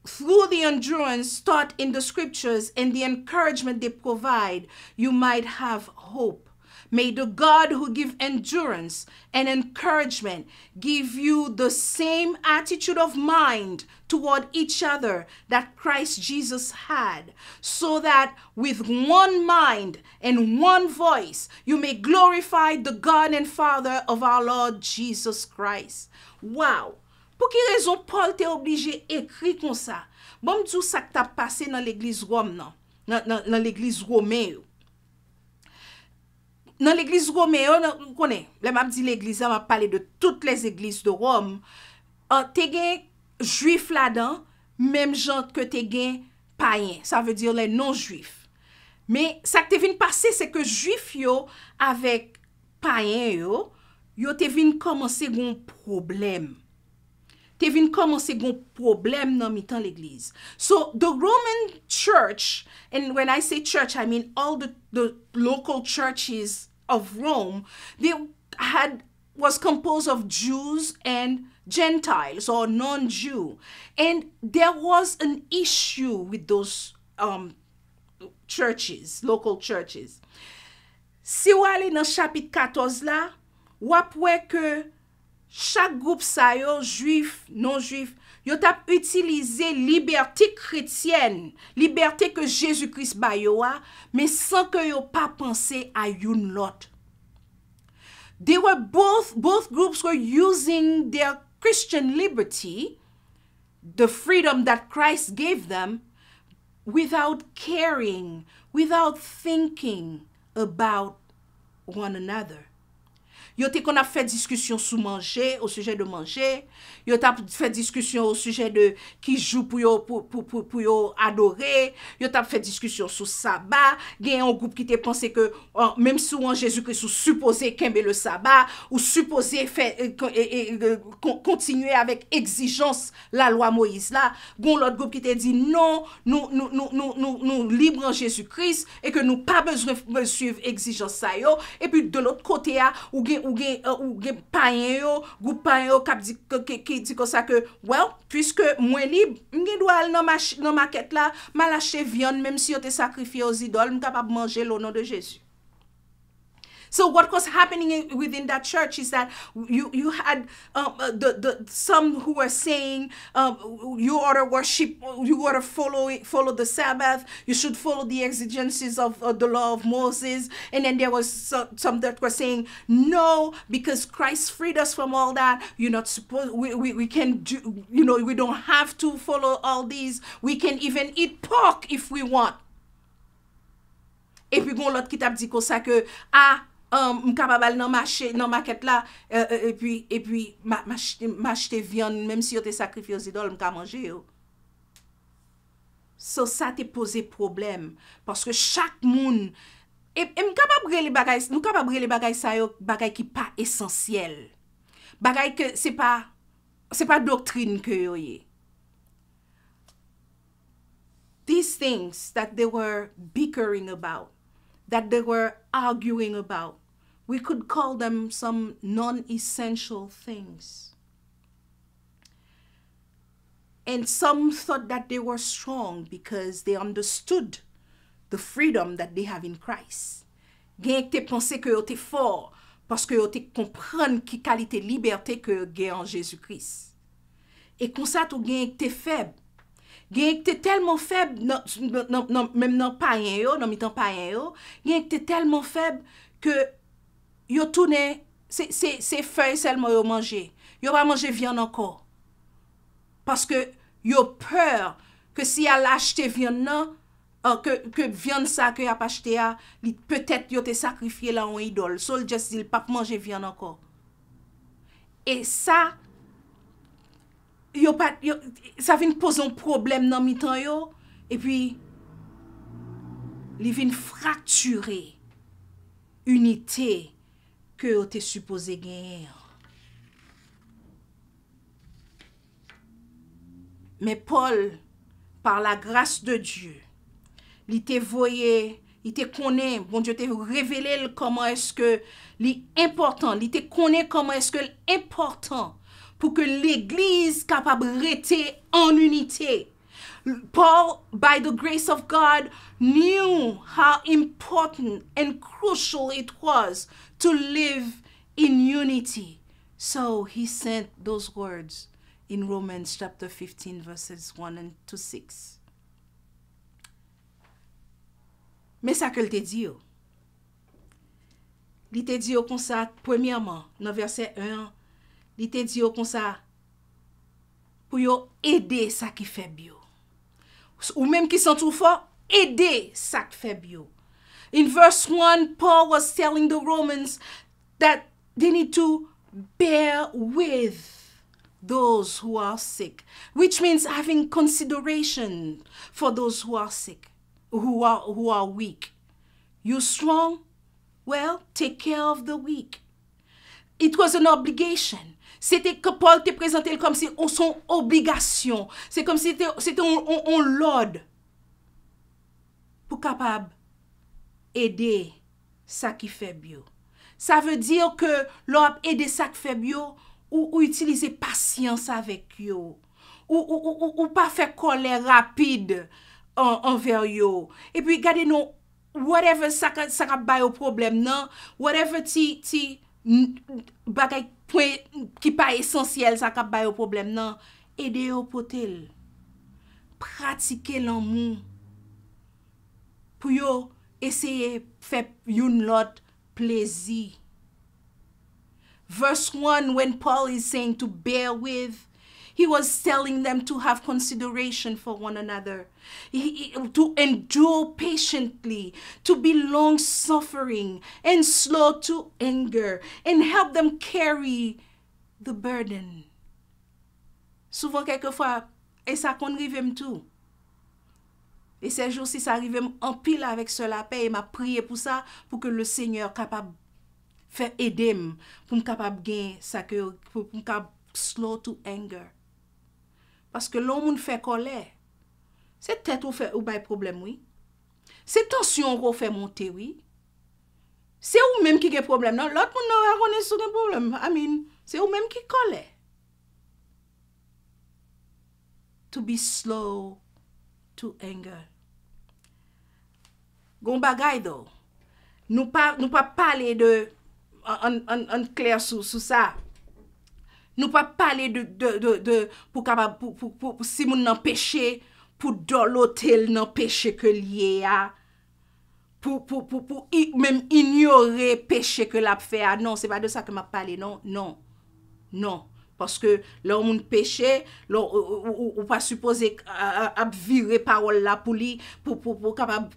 through the endurance taught in the scriptures and the encouragement they provide, you might have hope. May the God who gives endurance and encouragement give you the same attitude of mind toward each other that Christ Jesus had, so that with one mind and one voice you may glorify the God and Father of our Lord Jesus Christ. Wow! Pour quelle raison Paul t'est obligé écrire comme ça? Bon, m'dou ça que t'a passé dans l'église Rome, non? Dans l'église Romaine. Dans l'église Romaine, on connaît, là m'a dit l'église, m'a parlé de toutes les églises de Rome. Te gen juif là-dedans, même gens que te gen païens, ça veut dire les non-juifs. Mais ça que te vin passer, c'est que juif yo avec païens yo te vin commencer gon problème. Te vin commencer gon problème dans mi-temps l'église. So the Roman church, and when I say church, I mean all the local churches of Rome, was composed of Jews and Gentiles or non-Jew. And there was an issue with those churches, local churches. Si ou ale dans chapitre 14 là, wap wè que chaque groupe sa yo, juif, non-juif, yo tap utiliser liberté chrétienne, liberté que Jésus-Christ ba yo a, mais sans que yo pa pense à yon lot. They were both groups were using their Christian liberty, the freedom that Christ gave them, without caring, without thinking about one another. Yo te kon a fait discussion sous manger, au sujet de manger. Yo t'a fait discussion au sujet de qui joue pour yo adorer. Yo t'a fait discussion sur sabbat. Gen un groupe qui te pensé que même si en Jésus-Christ ou supposé kembe le sabbat ou supposé faire continuer avec exigence la loi Moïse là. Gon l'autre groupe qui te dit non, nous libres en Jésus-Christ et que nous pas besoin de suivre exigence ça yo. Et puis de l'autre côté ou gen payen yo, groupe payen yo qui dit comme ça que well, puisque moi libre, m'gen doit aller dans market là, mal acheter viande même si yo te sacrifié aux idoles, m'capable manger au nom de Jésus. So what was happening within that church is that you had some who were saying you ought to worship, you ought to follow the Sabbath, you should follow the exigencies of the law of Moses, and then there was some that were saying no, because Christ freed us from all that. You're not supposed, we can do, we don't have to follow all these. We can even eat pork if we want. Et puis gon l'autre qui t'a dit comme ça que m'capable dans market là et puis m'acheter viande même si yo te sacrifié aux idoles m'ka manger yo. So ça te posé problème parce que chaque monde et m'capable les bagages, nous capable les bagages ça yo bagages qui pas essentiel. Bagages que c'est pas doctrine que yo yé. These things that they were bickering about, that they were arguing about, we could call them some non-essential things. And some thought that they were strong because they understood the freedom that they have in Christ. Gen te pense que yo te fort parce que yo te comprendre qui qualité liberté que gen en Jésus-Christ. Et comme ça tout gen te faible. Gen te tellement faible même dans païen yo, dans mi-temps païen yo, gen te tellement faible que yo tourne c'est feuilles seulement yo manger. Yo pas manger viande encore. Parce que yo peur que si elle acheter viande nan que viande ça que y a pas acheté a, peut-être yo te sacrifié là en idole. So il just dit pas manger viande encore. Et ça ça vient poser un problème dans mi-temps yo et puis il vient fracturer unité que yo te supposé gagner. Mais Paul, par la grâce de Dieu, il te voyé, il te connaît, bon Dieu te révélé comment est-ce que l'important, il te connaît comment est-ce que l'important pour que l'église capable rester en unité. Paul, by the grace of God, knew how important and crucial it was to live in unity. So he sent those words in Romans chapter 15, verses 1 to 6. Mais ça que te dit yo. Il te dit yo comme ça, premièrement, dans verset 1, il te dit yo comme ça, pour yo aider ça qui fait bio. Ou même qui sont tout fort, aider ça qui fait bio. In verse 1, Paul was telling the Romans that they need to bear with those who are sick, which means having consideration for those who are sick, who are weak. You strong? Well, take care of the weak. It was an obligation. C'était que Paul te présentait comme si on son obligation. C'est comme si c'était on l'ordre pour capable aider ça qui fait bio. Ça veut dire que l'on aider ça qui fait bio ou utiliser patience avec yo. Ou pas faire colère rapide envers yo. Et puis regardez nous whatever ça ka bay au problème non, whatever ti bagay point qui pas essentiel ça ka bay au problème non, aider yo potel. Pratiquer l'amour pour yo essayer faire une lot plaisir. Verse 1, when Paul is saying to bear with, he was telling them to have consideration for one another, to endure patiently, to be long-suffering and slow to anger, and help them carry the burden. Souvent, quelquefois, et ça qu'on rive tout. Et ces jours-ci, ça arrive en pile avec cela paix, et m'a prié pour ça, pour que le Seigneur capable faire aider pour me capable gagner ça que pour me capable slow to anger. Parce que l'homme fait colère. C'est tête ou fait ou bay problème oui. C'est tension qu'on fait monter oui. C'est ou même qui a problème non, l'autre monde n'a connaît sur un problème. I mean, c'est ou même qui colère. To be slow to anger. Gon bagay do. Nous pas parler de en clair sur ça. Nous pas parler de pour capable pour si moun nan péché pour doloter nan péché que lié a pour même ignorer péché que l'a fait a non, c'est pas de ça que m'a parlé non. Parce que l'homme péché, ou pas supposé à virer parole là pour lui pour capable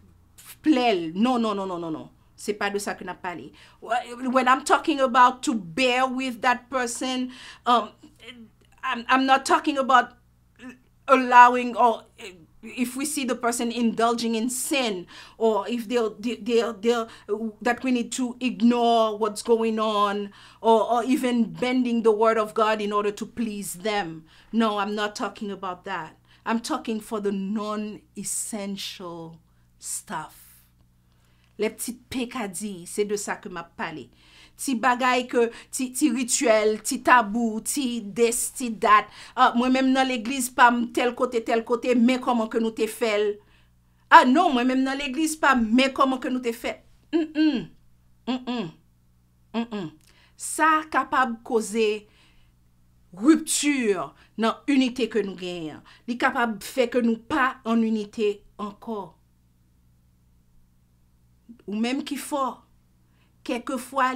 plaire. Non. C'est pas de ça que n'a parlé. When I'm talking about to bear with that person, I'm not talking about allowing or if we see the person indulging in sin or if they're that we need to ignore what's going on or even bending the word of God in order to please them. No, I'm not talking about that. I'm talking for the non-essential stuff. Les petites pécadilles, c'est de ça que m'a parlé. Ti bagay que ti rituel, ti tabou, ti des, ti dat. Moi-même dans l'église pas tel côté, mais comment que nous te fait. Ah non, moi-même dans l'église pas mais comment que nous te fait. Ça capable causer rupture dans unité que nous gagnons. Li capable fait que nous pas en unité encore. Ou même qui fort. Quelquefois,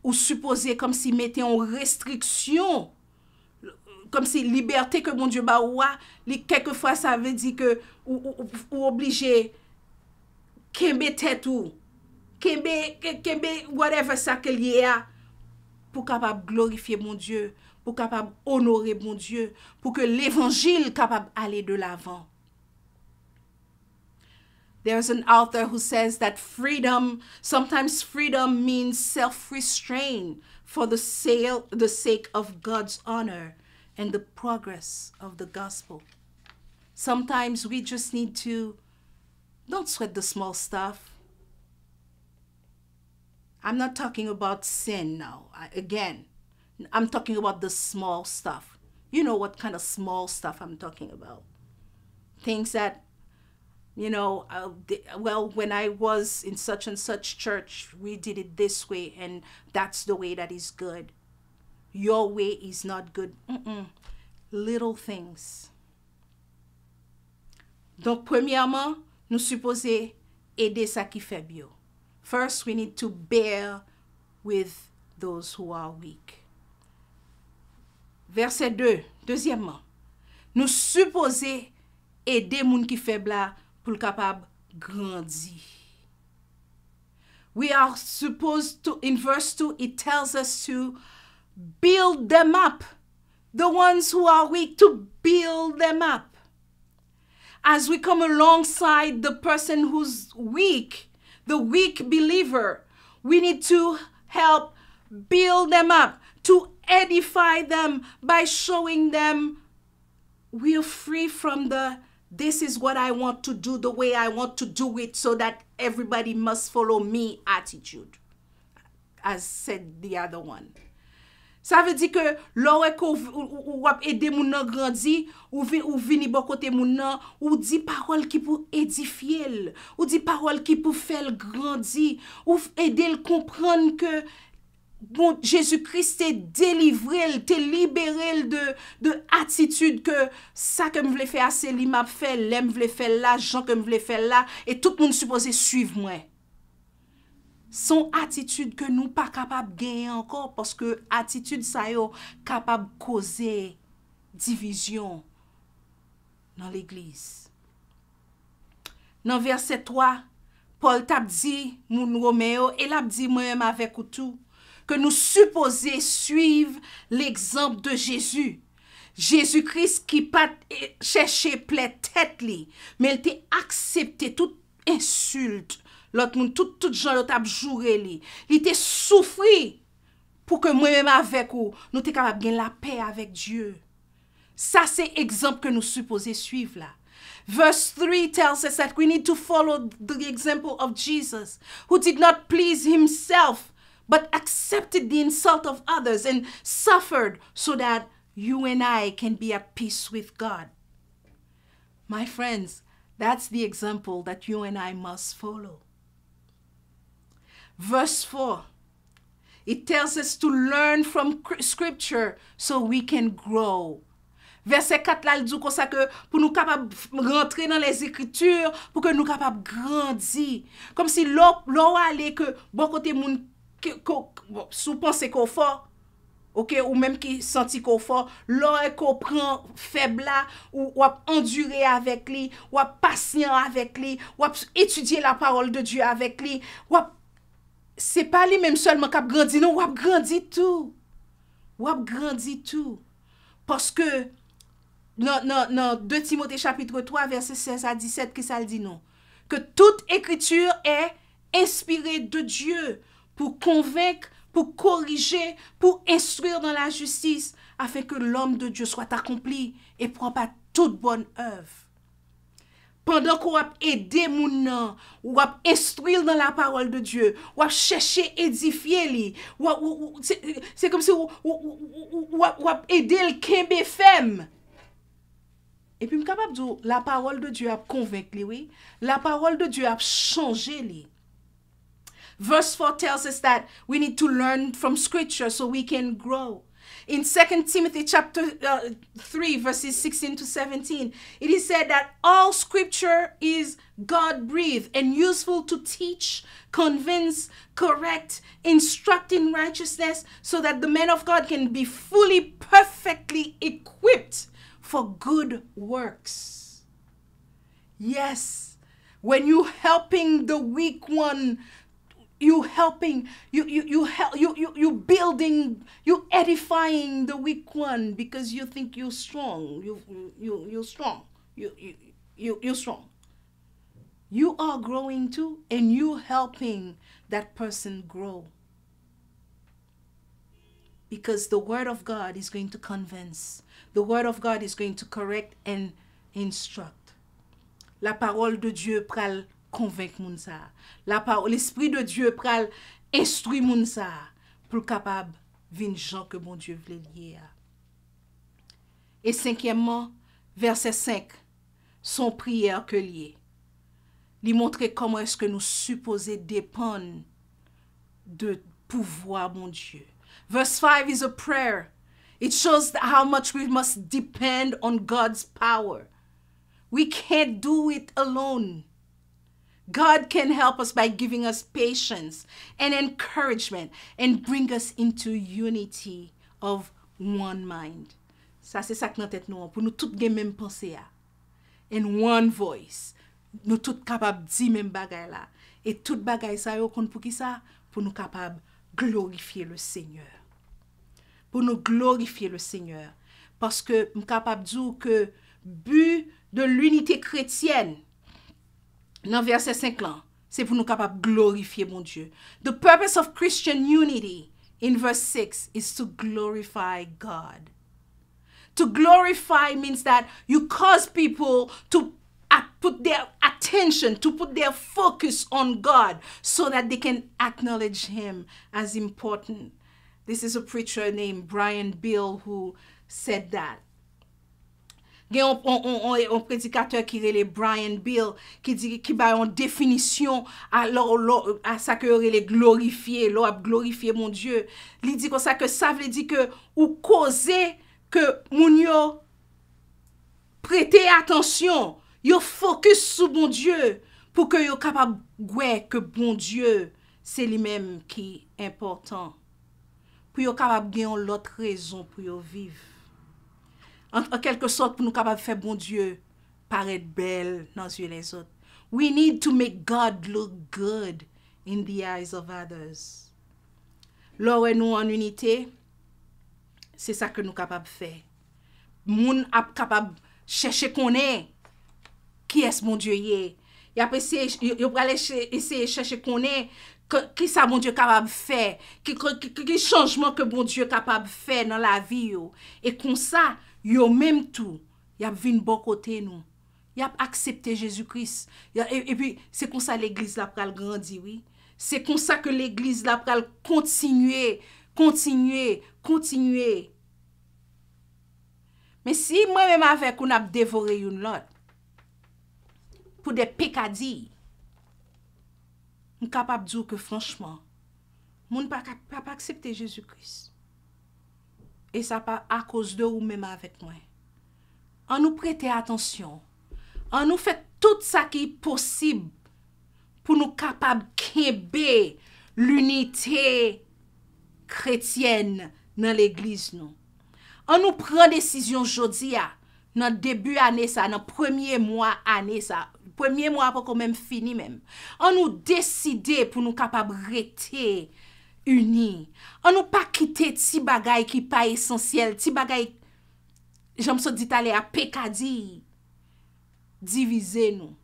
ou supposé comme si mettait en restriction, comme si liberté que mon Dieu ba ouah, quelquefois ça veut dire que ou obligé kembe tête ou kembe whatever ça que lié a pour capable glorifier mon Dieu, pour capable honorer mon Dieu, pour que l'évangile capable aller de l'avant. There's an author who says that sometimes freedom means self-restraint for the sake of God's honor and the progress of the gospel. Sometimes we just need to, don't sweat the small stuff. I'm not talking about sin now. Again, I'm talking about the small stuff. You know what kind of small stuff I'm talking about. Things that, you know, well, when I was in such and such church, we did it this way, and that's the way that is good. Your way is not good. Little things. Donc, premièrement, nous supposons aider ça qui fait bien. First, we need to bear with those who are weak. Verset 2. Deuxièmement, nous supposons aider moun qui faible pour capable grandir. We are supposed to, in verse 2, it tells us to build them up. The ones who are weak, to build them up. As we come alongside the person who's weak, the weak believer, we need to help build them up, to edify them by showing them we're free from this is what I want to do, the way I want to do it, so that everybody must follow me attitude, as said the other one. Ça veut dire que lorsque ou aider moun nan grandi, ou vini bon côté moun nan, ou dit parole qui pour édifier, ou dit parole qui pour faire grandir, ou aider le comprendre que bon, Jésus-Christ t'est délivré, t'est libéré de attitude que ça que me vle faire c'est li m'a fait, l'aime vle faire là, Jean que me vle faire là, et tout le monde supposé suivre moi. Son attitude que nous pas capable gagner encore parce que attitude ça yo capable causer division dans l'église. Dans verset 3, Paul t'a dit moun Roméo et l'a dit moi-même avec ou tout que nous supposons suivre l'exemple de Jésus. Jésus-Christ qui pas cherché plaît tête li, mais il t'a accepté toute insulte. L'autre monde tout gens l'autre a jouré li. Il était souffri pour que moi-même avec ou nous t'es capable gagner la paix avec Dieu. Ça c'est exemple que nous supposons suivre là. Verse 3 tells us that we need to follow the example of Jesus, who did not please himself, but accepted the insult of others and suffered so that you and I can be at peace with God. My friends, that's the example that you and I must follow. Verse 4, it tells us to learn from scripture so we can grow. Verset 4 là, il dit comme ça que pour nous capables rentrer dans les écritures, pour que nous capables grandir. Comme si l'on allait que bon côté moun sous penser qu'on fort, ok, ou même qui senti qu'on fort, l'on qu'on prend faible là, ou endurer avec lui, ou patient avec lui, ou étudier la parole de Dieu avec lui, ou c'est pas lui même seulement qui a grandi, non, ou grandi tout. Ou grandi tout. Parce que dans 2 Timothée chapitre 3 verset 16 à 17 que ça le dit non, que toute écriture est inspirée de Dieu pour convaincre, pour corriger, pour instruire dans la justice, afin que l'homme de Dieu soit accompli et prend pas toute bonne œuvre. Pendant qu'on va aider moun nan, ou va instruire dans la parole de Dieu, ou va chercher édifier li, c'est comme si ou va aider le kembe femme. Et puis, je suis capable de dire, la parole de Dieu a convaincu, oui. La parole de Dieu a changé, li. Verse 4 tells us that we need to learn from scripture so we can grow. In 2 Timothy chapter 3, verses 16 to 17, it is said that all scripture is God-breathed and useful to teach, convince, correct, instruct in righteousness, so that the man of God can be fully, perfectly equipped for good works. Yes, when you helping the weak one, you helping, you building, you edifying the weak one because you think you're strong. You're strong. You're strong. You are growing too, and you helping that person grow. Because the word of God is going to convince. The word of God is going to correct and instruct. La parole de Dieu pral convaincre moun sa. L'esprit de Dieu pral instruire moun sa pour capable vin gens que bon Dieu vle lier. Et cinquièmement, verset 5, son prière que lié. Lui montrer comment est-ce que nous supposons dépendre de pouvoir bon Dieu. Verse 5 is a prayer. It shows how much we must depend on God's power. We can't do it alone. God can help us by giving us patience and encouragement and bring us into unity of one mind. Ça c'est ça que dans tête nous pour nous toutes gen même pensée a. In one voice. Nous toutes capables di même bagay là et tout bagay ça yo kon pour qui ça pour nous capables glorifier le Seigneur. pour nous glorifier le Seigneur. Parce que je suis capable de dire que but de l'unité chrétienne, dans verset 5 là, c'est pour nous capables de glorifier mon Dieu. The purpose of Christian unity in verse 6 is to glorify God. To glorify means that you cause people to put their attention, to put their focus on God so that they can acknowledge Him as important. This is a preacher named Brian Bill who said that. Il y a un prédicateur qui est Brian Bill qui a une définition à ça que les glorifier, glorifier mon Dieu. Il dit comme ça que ça veut dire que ou causer que moun yo prêter attention, yo focus sur mon Dieu pour que yo capable ouais que bon Dieu c'est lui-même qui est important. Pour yo capable gagner l'autre raison pour yo vivre. En quelque sorte, pour nous capables de faire bon Dieu paraître belle dans les yeux des autres. We need to make God look good in the eyes of others. Lorsque nous en unité, c'est ça que nous capables de faire. Moun ap capable chercher qu'on est qui est mon Dieu yé. Y a essayer essayer chercher qu'on est qui ça mon Dieu capable de faire, qui changement que bon Dieu capable de faire dans la vie yo. Et comme ça yo même tout, y a vinn bon côté nous. Y a accepté Jésus-Christ. Et puis c'est comme ça l'église là pral grandir, oui. C'est comme ça que l'église là pral continuer. Mais si moi-même avec on a dévoré une l'autre pour des peccadilles, on est capable de dire que franchement, on ne peut pas accepter Jésus-Christ. Et ça pas à cause de ou même avec moi. On nous prêter attention. On nous fait tout ça qui est possible pour nous capables de l'unité chrétienne dans l'église nous. On nous prend décision aujourd'hui dans début année ça, dans premier mois année ça, premier mois pas quand même fini même. On nous décider pour nous capables rester unis. On nous pas quitter ti bagay qui pas essentiel, ti bagay j'aime ça dit aller à pécadi diviser nous.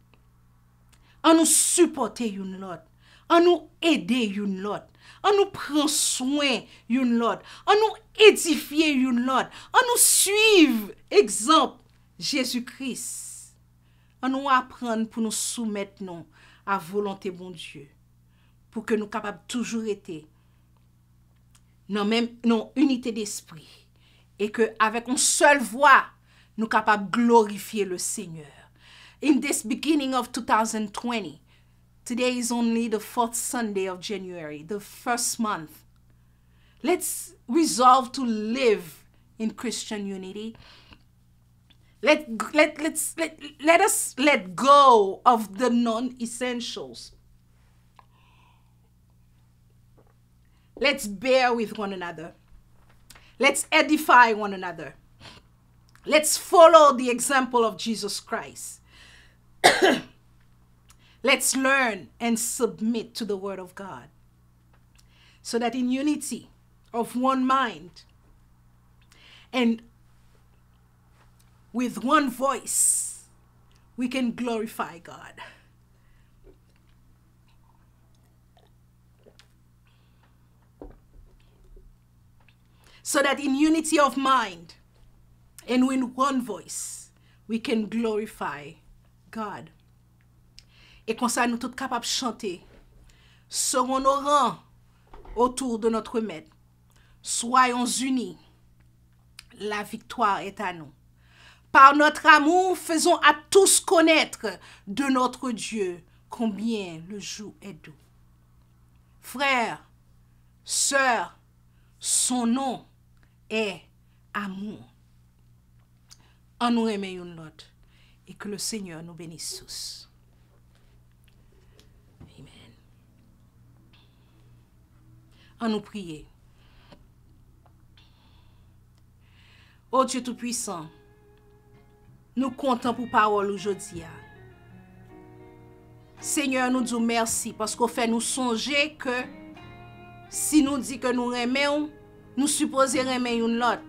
On nous supporter une l'autre. On nous aider une l'autre. On nous prend soin une l'autre. On nous édifier une l'autre. On nous suivre exemple Jésus-Christ. On nous apprendre pour nous soumettre nous à volonté bon Dieu. Pour que nous capables toujours être non unité d'esprit et que avec une seule voix nous capables glorifier le Seigneur. In this beginning of 2020, today is only the 4th Sunday of January, the first month. Let's resolve to live in Christian unity. Let us let go of the non-essentials. Let's bear with one another. Let's edify one another. Let's follow the example of Jesus Christ. Let's learn and submit to the Word of God so that in unity of one mind and with one voice, we can glorify God. So that in unity of mind and with one voice, we can glorify God. Et comme ça, nous tous capables de chanter. Serons nos rangs autour de notre maître. Soyons unis. La victoire est à nous. Par notre amour, faisons à tous connaître de notre Dieu combien le jour est doux. Frères, sœurs, son nom est amour. En nous aimer l'autre et que le Seigneur nous bénisse tous. Amen. En nous prier. Ô Dieu Tout-Puissant, nous comptons pour parole aujourd'hui. Seigneur, nous disons merci parce qu'on fait nous songer que si nous dit que nous aimons, nous supposons aimer une l'autre.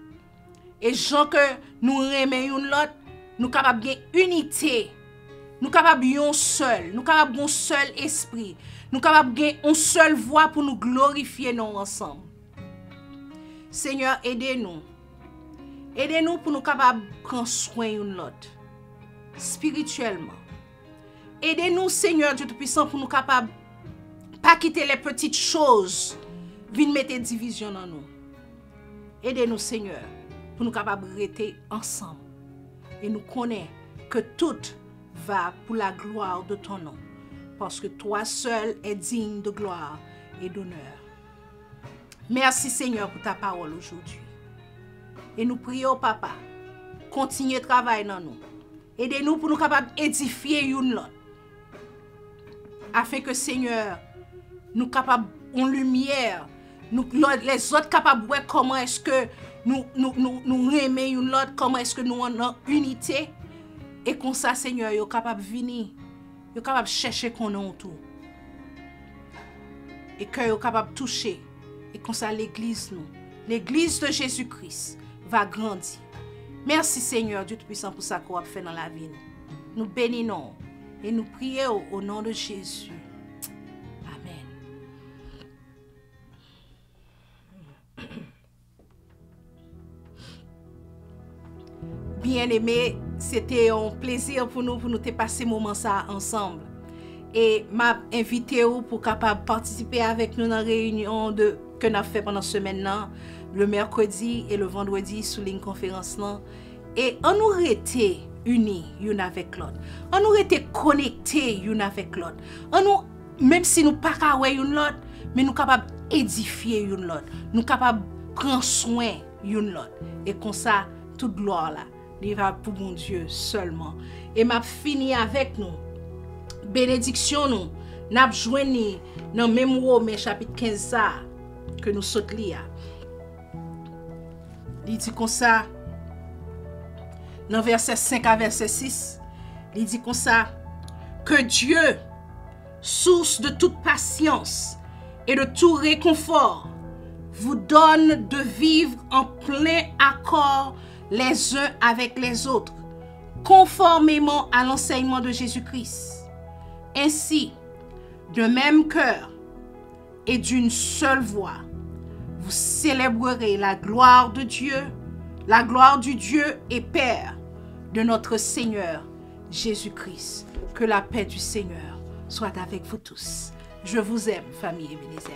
Et gens que nous aimons une l'autre, nous capables de unité. Nous capables de seul, nous capables de seul esprit. Nous capables de une seule voix pour nous glorifier nous ensemble. Seigneur, aidez-nous. Aidez-nous pour nous capables de prendre soin de l'autre. Spirituellement. Aidez-nous, Seigneur Dieu Tout-Puissant, pour nous capables de pas quitter les petites choses. Viens mettre division dans nous. Aidez-nous, Seigneur, pour nous capables de rester ensemble. Et nous connaissons que tout va pour la gloire de ton nom. Parce que toi seul es digne de gloire et d'honneur. Merci, Seigneur, pour ta parole aujourd'hui. Et nous prions, Papa, continuez le travail dans nous. Aidez-nous pour nous capables d'édifier une l'autre. Afin que, Seigneur, nous capables en lumière, nous, les autres capables de voir comment est-ce que nous aimons une l'autre, comment est-ce que nous en unité. Et comme ça, Seigneur, nous sommes capables de venir, nous sommes capables de chercher qu'on a tout. Et que nous sommes capables de toucher. Et comme ça, l'église de Jésus-Christ va grandir. Merci, Seigneur, Dieu Tout-Puissant, pour ça qu'on a fait dans la vie. Nous bénissons et nous prions au nom de Jésus. Amen. Bien-aimés, c'était un plaisir pour nous te passer moment ça ensemble. Et m'a invité pour capable participer avec nous dans la réunion que nous avons fait pendant ce semaine, le mercredi et le vendredi sous une conférence là. Et on nous était unis l'un avec l'autre. On nous était connectés l'un avec l'autre. On nous, même si nous pas capable l'un l'autre, mais nous capables édifier l'un l'autre. Nous capables prendre soin l'un l'autre. Et comme ça, toute gloire là, il va pour mon Dieu seulement. Et m'a fini avec nous. Bénédiction nous. N'a joindre dans même Romains chapitre 15 ça que nous saute lire. Il dit comme ça dans verset 5 à verset 6, il dit comme ça que Dieu, source de toute patience et de tout réconfort, vous donne de vivre en plein accord les uns avec les autres, conformément à l'enseignement de Jésus-Christ. Ainsi, d'un même cœur et d'une seule voix, vous célébrerez la gloire de Dieu, la gloire du Dieu et Père de notre Seigneur Jésus-Christ. Que la paix du Seigneur soit avec vous tous. Je vous aime, famille Ebenezer.